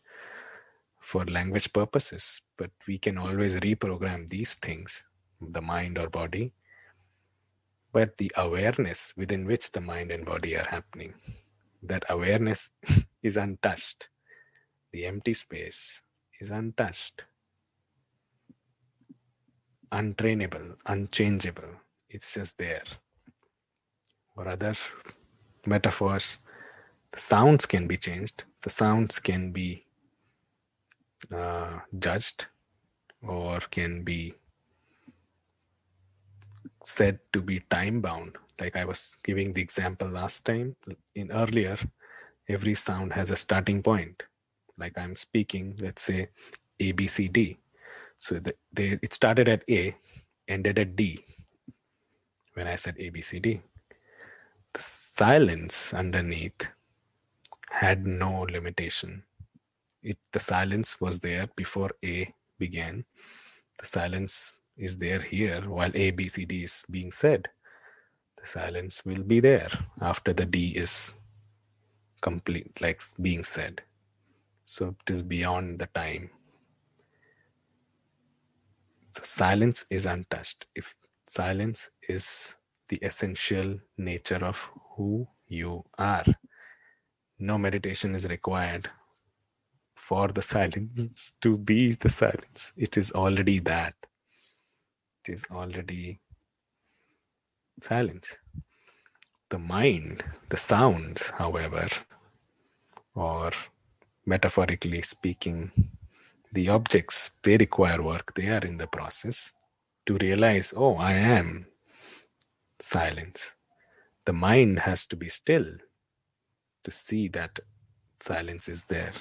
for language purposes. But we can always reprogram these things, the mind or body, but the awareness within which the mind and body are happening, that awareness is untouched. The empty space is untouched, untrainable, unchangeable. It's just there. Or other metaphors, the sounds can be changed. The sounds can be judged, or can be said to be time bound. Like I was giving the example last time, in earlier, every sound has a starting point. Like I'm speaking, let's say A, B, C, D. So it started at A, ended at D when I said A, B, C, D. The silence underneath had no limitation. The silence was there before A began. The silence is there here while A, B, C, D is being said. The silence will be there after the D is complete, like being said. So it is beyond the time. So silence is untouched. If silence is the essential nature of who you are, no meditation is required for the silence to be the silence. It is already that. It is already silence. The mind, the sounds, however, or metaphorically speaking, the objects, they require work. They are in the process to realize, oh, I am silence. The mind has to be still to see that silence is there.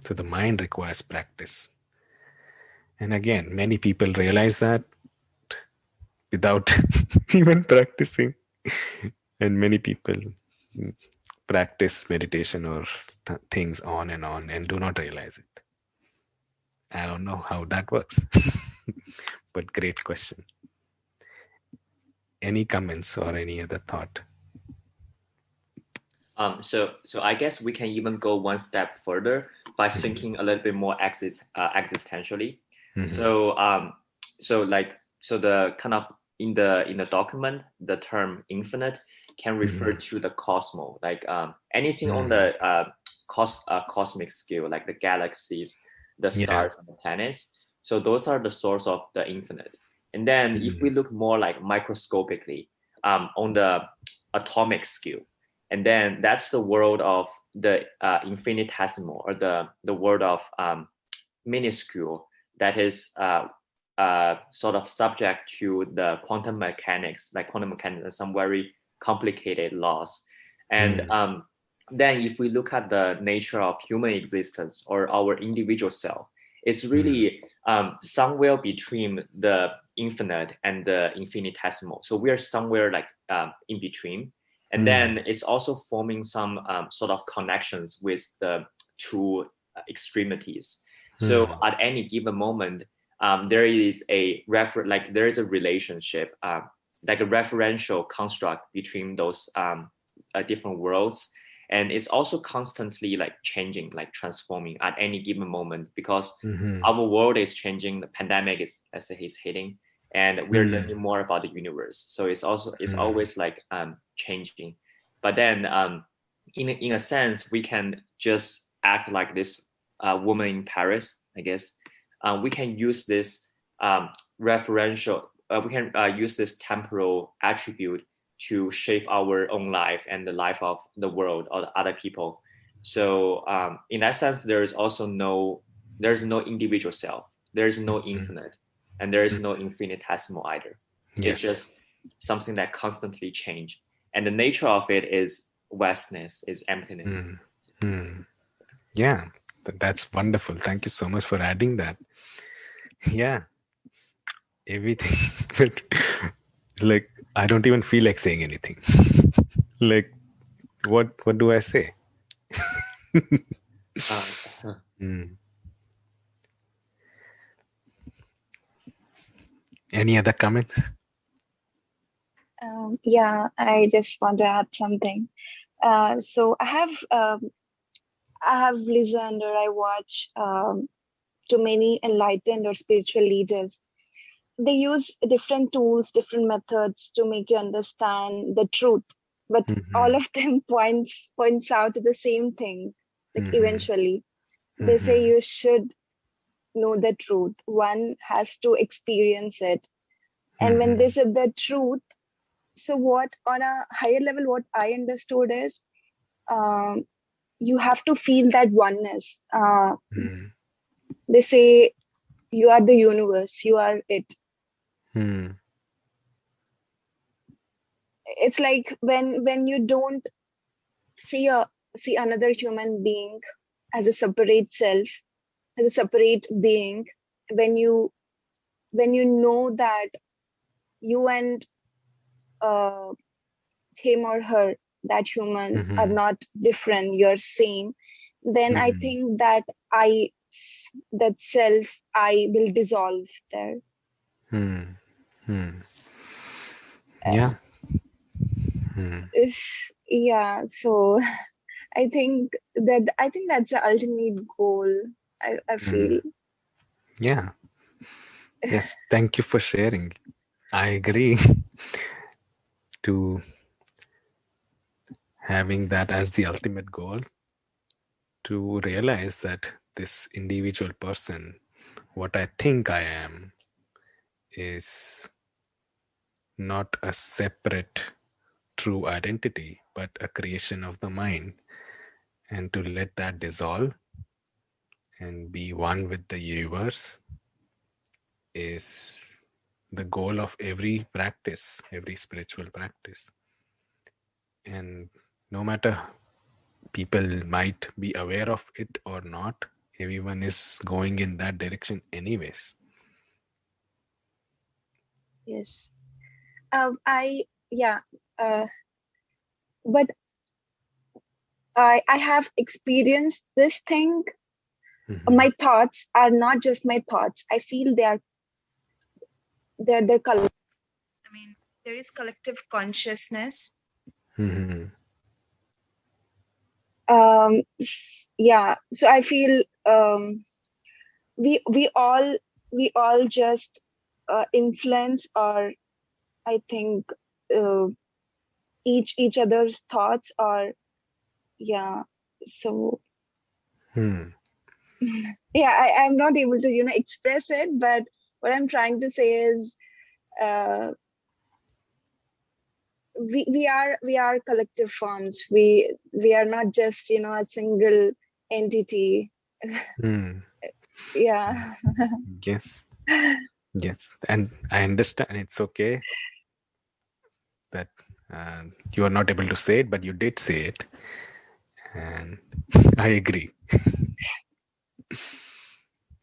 So the mind requires practice. And again, many people realize that without even practicing. And many people practice meditation or things on and do not realize it. I don't know how that works. But great question. Any comments or any other thought? So I guess we can even go one step further by thinking a little bit more existentially. Mm-hmm. So the kind of in the document, the term infinite can refer to the cosmos, like anything on the cosmic scale, like the galaxies, the stars, and the planets. So those are the source of the infinite. And then if we look more like microscopically on the atomic scale, and then that's the world of the infinitesimal, or the world of minuscule, that is sort of subject to the quantum mechanics, like quantum mechanics and some very complicated laws. And then if we look at the nature of human existence or our individual self, it's really somewhere between the infinite and the infinitesimal. So we are somewhere like in between. And then it's also forming some sort of connections with the two extremities. So at any given moment, there is a relationship, like a referential construct between those different worlds. And it's also constantly like changing, like transforming at any given moment, because our world is changing. The pandemic is hitting, and we're learning more about the universe. So it's always like changing. But then in a sense, we can just act like this woman in Paris, I guess. We can use this referential, we can use this temporal attribute to shape our own life and the life of the world or the other people. So in that sense, there's no individual self. There's no infinite, and there is no infinitesimal either. It's just something that constantly change, and the nature of it is vastness, is emptiness. Yeah, that's wonderful. Thank you so much for adding that. Yeah, everything. But like, I don't even feel like saying anything. Like, what do I say? Any other comments? Yeah, I just want to add something. So I have listened or I watch to many enlightened or spiritual leaders. They use different tools, different methods to make you understand the truth, but all of them points out to the same thing. Like eventually, they say you should know the truth. One has to experience it, and when they said the truth, so what on a higher level, what I understood is, you have to feel that oneness. They say you are the universe, you are it. It's like when you don't see another human being as a separate self, as a separate being, when you know that you and him or her, that human, are not different, you're same, then I think that self I will dissolve there. Yeah. Yeah, so I think that's the ultimate goal. I feel. Yeah. Yes. Thank you for sharing. I agree to having that as the ultimate goal, to realize that this individual person, what I think I am, is not a separate true identity, but a creation of the mind. And to let that dissolve and be one with the universe is the goal of every practice, every spiritual practice. And no matter people might be aware of it or not, everyone is going in that direction anyways. Yes. But I have experienced this thing. My thoughts are not just my thoughts. I feel they're collective. I mean, there is collective consciousness. Yeah. So I feel we all just influence, or I think each other's thoughts, or yeah. So yeah, I'm not able to express it, but what I'm trying to say is we are collective forms. We are not just a single entity. Yeah. Yes, and I understand. It's okay that you are not able to say it, but you did say it, and I agree.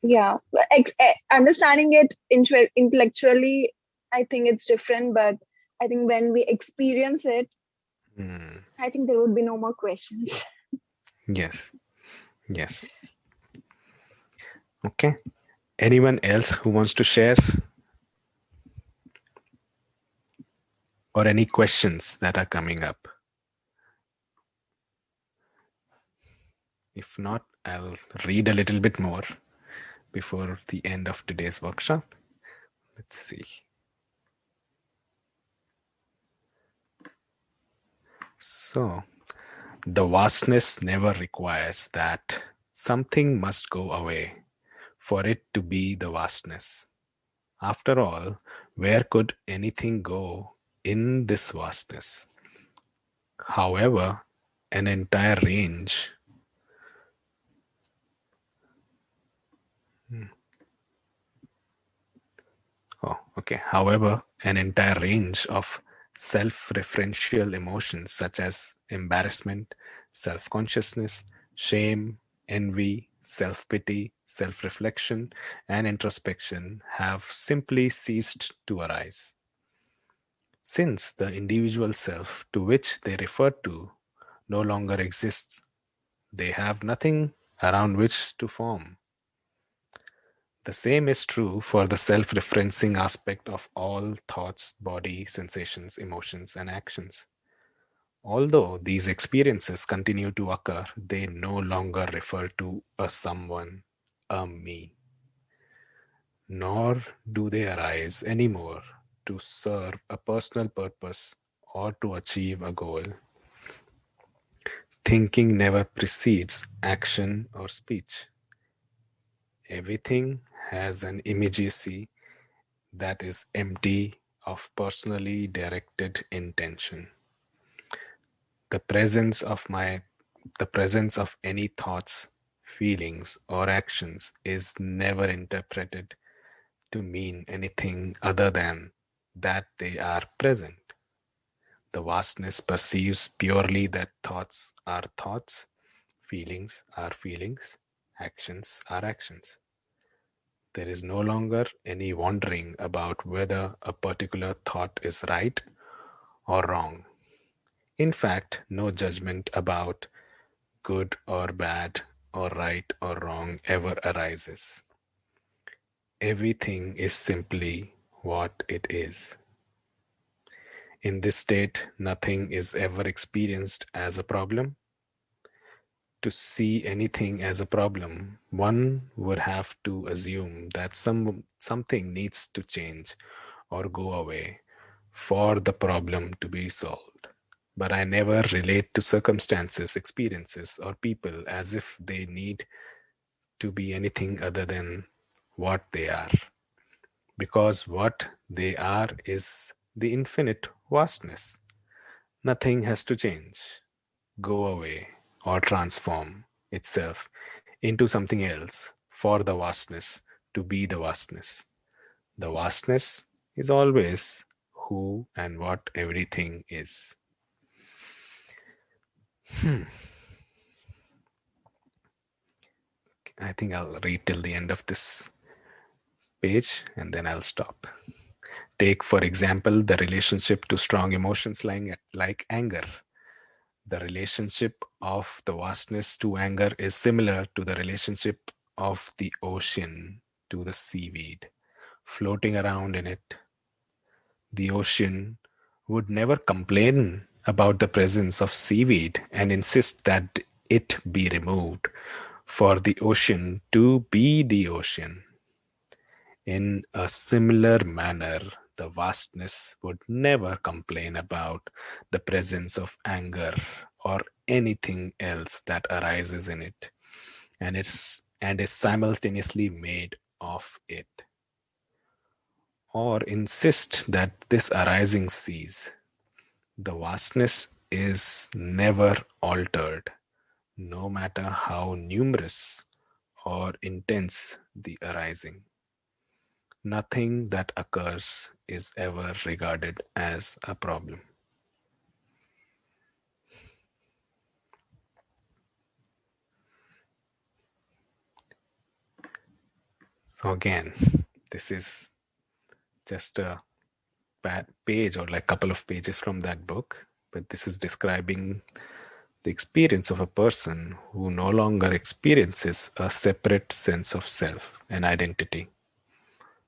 Yeah, understanding it intellectually, I think it's different, but I think when we experience it, I think there would be no more questions. Yes. Okay. Anyone else who wants to share? Or any questions that are coming up? If not, I'll read a little bit more before the end of today's workshop. Let's see. So, the vastness never requires that something must go away for it to be the vastness. After all, where could anything go in this vastness? However, an entire range. However, an entire range of self-referential emotions such as embarrassment, self-consciousness, shame, envy, self-pity, self-reflection, and introspection have simply ceased to arise. Since the individual self to which they refer to no longer exists, they have nothing around which to form. The same is true for the self-referencing aspect of all thoughts, body, sensations, emotions, and actions. Although these experiences continue to occur, they no longer refer to a someone, a me. Nor do they arise anymore to serve a personal purpose or to achieve a goal. Thinking never precedes action or speech. Everything has an immediacy that is empty of personally directed intention. The presence of any thoughts, feelings, or actions is never interpreted to mean anything other than that they are present. The vastness perceives purely that thoughts are thoughts, feelings are feelings, actions are actions. There is no longer any wondering about whether a particular thought is right or wrong. In fact, no judgment about good or bad or right or wrong ever arises. Everything is simply what it is. In this state, nothing is ever experienced as a problem. To see anything as a problem, one would have to assume that something needs to change or go away for the problem to be solved. But I never relate to circumstances, experiences, or people as if they need to be anything other than what they are. Because what they are is the infinite vastness. Nothing has to change, go away, or transform itself into something else for the vastness to be the vastness. The vastness is always who and what everything is. I think I'll read till the end of this page and then I'll stop. Take, for example, the relationship to strong emotions like anger. The relationship of the vastness to anger is similar to the relationship of the ocean to the seaweed floating around in it. The ocean would never complain about the presence of seaweed and insist that it be removed for the ocean to be the ocean. In a similar manner, the vastness would never complain about the presence of anger or anything else that arises in it and is simultaneously made of it, or insist that this arising cease. The vastness is never altered, no matter how numerous or intense the arising. Nothing that occurs is ever regarded as a problem. So again, this is just a page or like couple of pages from that book, but this is describing the experience of a person who no longer experiences a separate sense of self and identity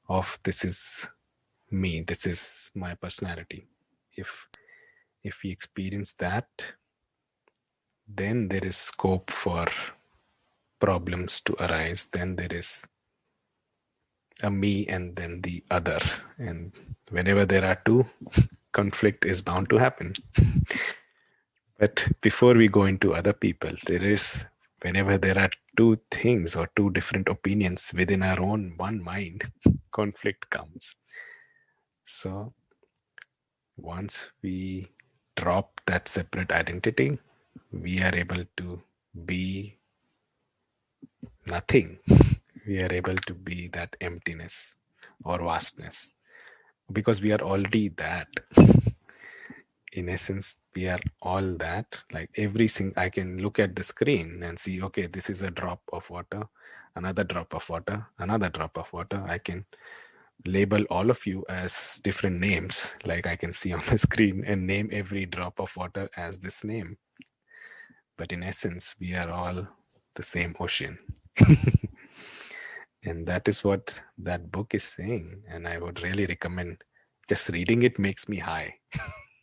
of this is me, this is my personality. If we experience that, then there is scope for problems to arise. Then there is a me and then the other, and whenever there are two, conflict is bound to happen. But before we go into other people, whenever there are two things or two different opinions within our own one mind, conflict comes. So once we drop that separate identity, we are able to be nothing. We are able to be that emptiness or vastness because we are already that. In essence, we are all that. Like everything, I can look at the screen and see, okay, this is a drop of water, another drop of water, another drop of water. I can label all of you as different names, like I can see on the screen, and name every drop of water as this name. But in essence, we are all the same ocean. And that is what that book is saying. And I would really recommend just reading it makes me high.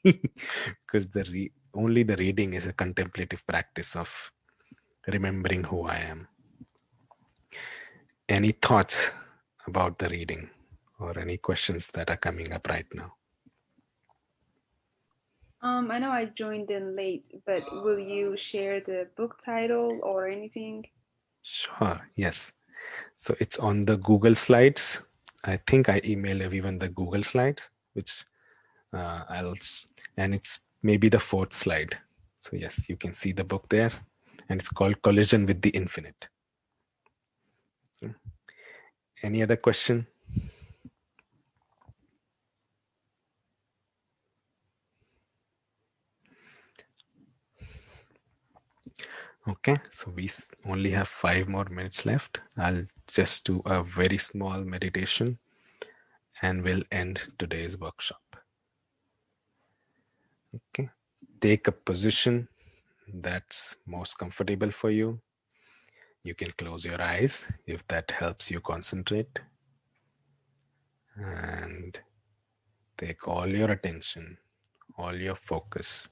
Because only the reading is a contemplative practice of remembering who I am. Any thoughts about the reading or any questions that are coming up right now? I know I joined in late, but will you share the book title or anything? Sure, yes. So it's on the Google Slides. I think I emailed everyone the Google Slides, which and it's maybe the fourth slide. So yes, you can see the book there, and it's called Collision with the Infinite. Any other question? Okay, so we only have 5 more minutes left. I'll just do a very small meditation and we'll end today's workshop. Okay, take a position that's most comfortable for you. You can close your eyes if that helps you concentrate. And take all your attention, all your focus,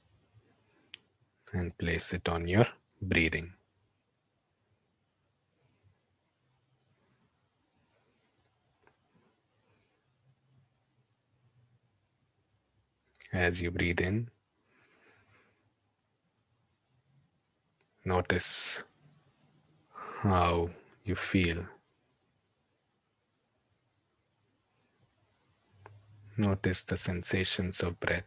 and place it on your breathing. As you breathe in, notice how you feel. Notice the sensations of breath.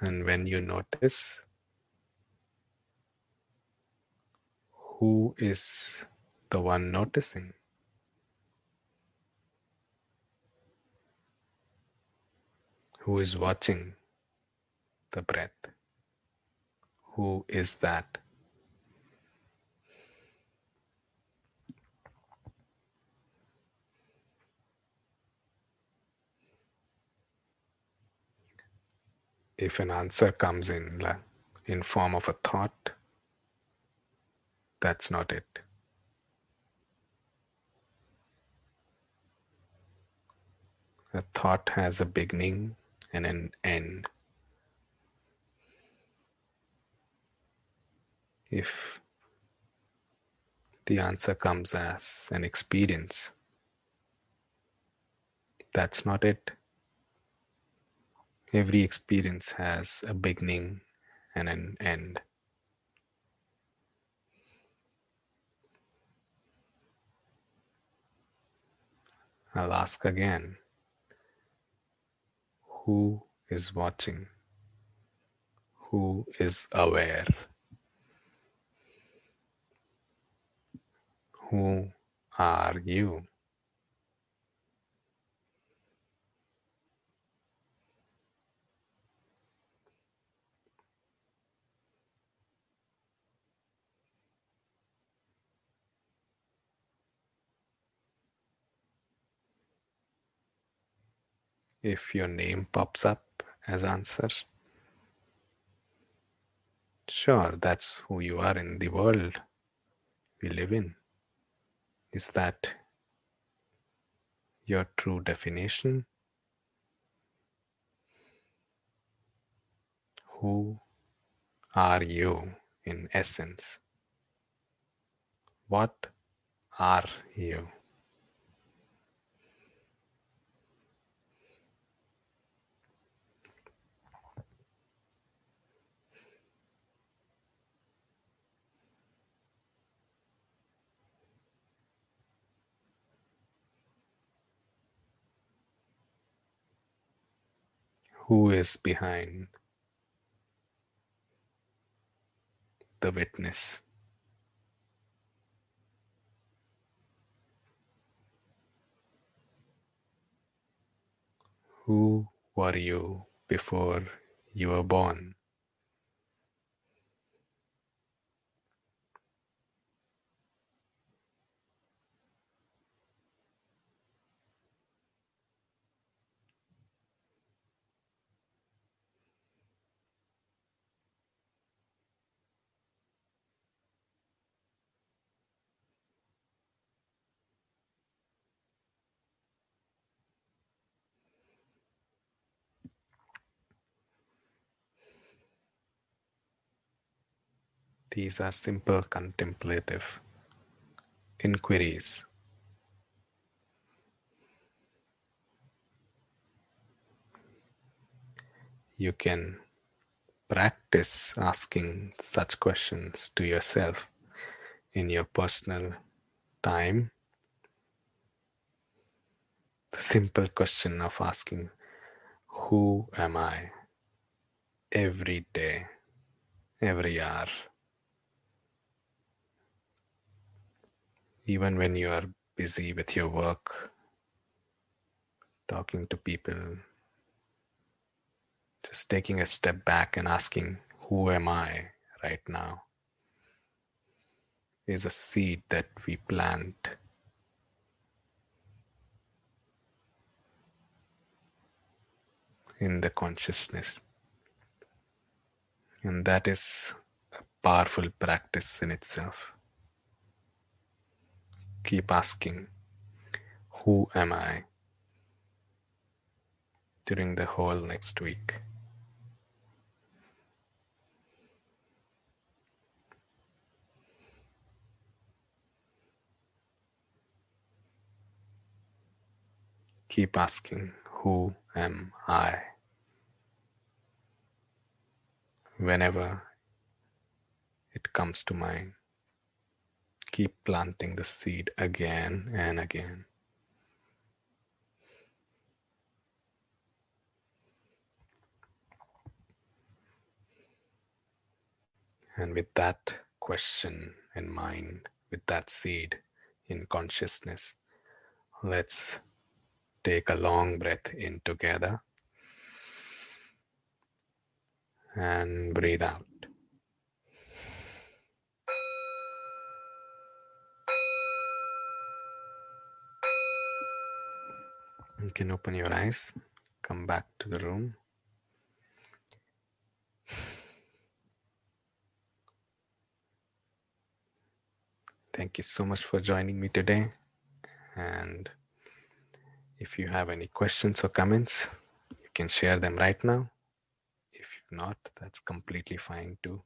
And when you notice, who is the one noticing? Who is watching the breath? Who is that? If an answer comes in form of a thought, that's not it. A thought has a beginning and an end. If the answer comes as an experience, that's not it. Every experience has a beginning and an end. I'll ask again, who is watching? Who is aware? Who are you? If your name pops up as answer, sure, that's who you are in the world we live in. Is that your true definition? Who are you in essence? What are you? Who is behind the witness? Who were you before you were born? These are simple contemplative inquiries. You can practice asking such questions to yourself in your personal time. The simple question of asking, who am I? Every day, every hour. Even when you are busy with your work, talking to people, just taking a step back and asking, who am I right now? Is a seed that we plant in the consciousness. And that is a powerful practice in itself. Keep asking, who am I? During the whole next week. Keep asking, who am I? Whenever it comes to mind, keep planting the seed again and again. And with that question in mind, with that seed in consciousness, let's take a long breath in together and breathe out. You can open your eyes, come back to the room. Thank you so much for joining me today. And if you have any questions or comments, you can share them right now. If not, that's completely fine to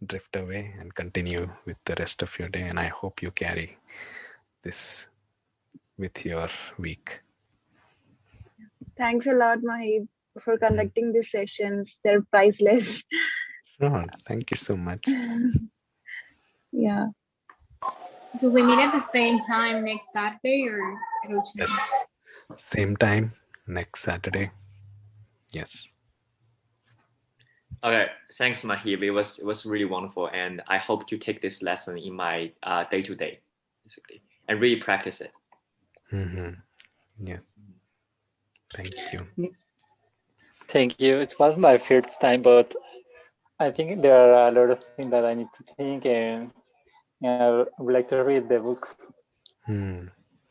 drift away and continue with the rest of your day. And I hope you carry this with your week. Thanks a lot, Mahib, for conducting these sessions. They're priceless. Sure. Thank you so much. Yeah. Do we meet at the same time next Saturday or it'll change? Yes. Same time next Saturday. Yes. Okay, thanks, Mahib. It was really wonderful, and I hope to take this lesson in my day-to-day, basically, and really practice it. Yeah. Thank you. Thank you. It was my first time, but I think there are a lot of things that I need to think, and I would like to read the book.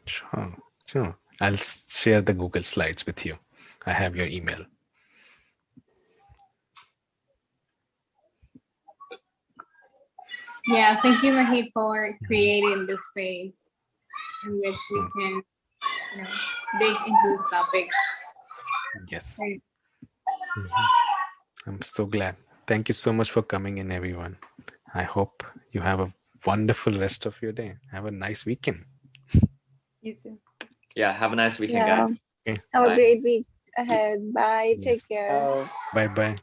Sure. I'll share the Google Slides with you. I have your email. Yeah, thank you, Mahib, for creating this space in which we can, dig into these topics. Yes. I'm so glad. Thank you so much for coming in, everyone. I hope you have a wonderful rest of your day. Have a nice weekend. You too. Yeah, have a nice weekend, Yeah. guys. Okay. Have Bye. a great week ahead. Bye. Yes. Take care. Bye-bye.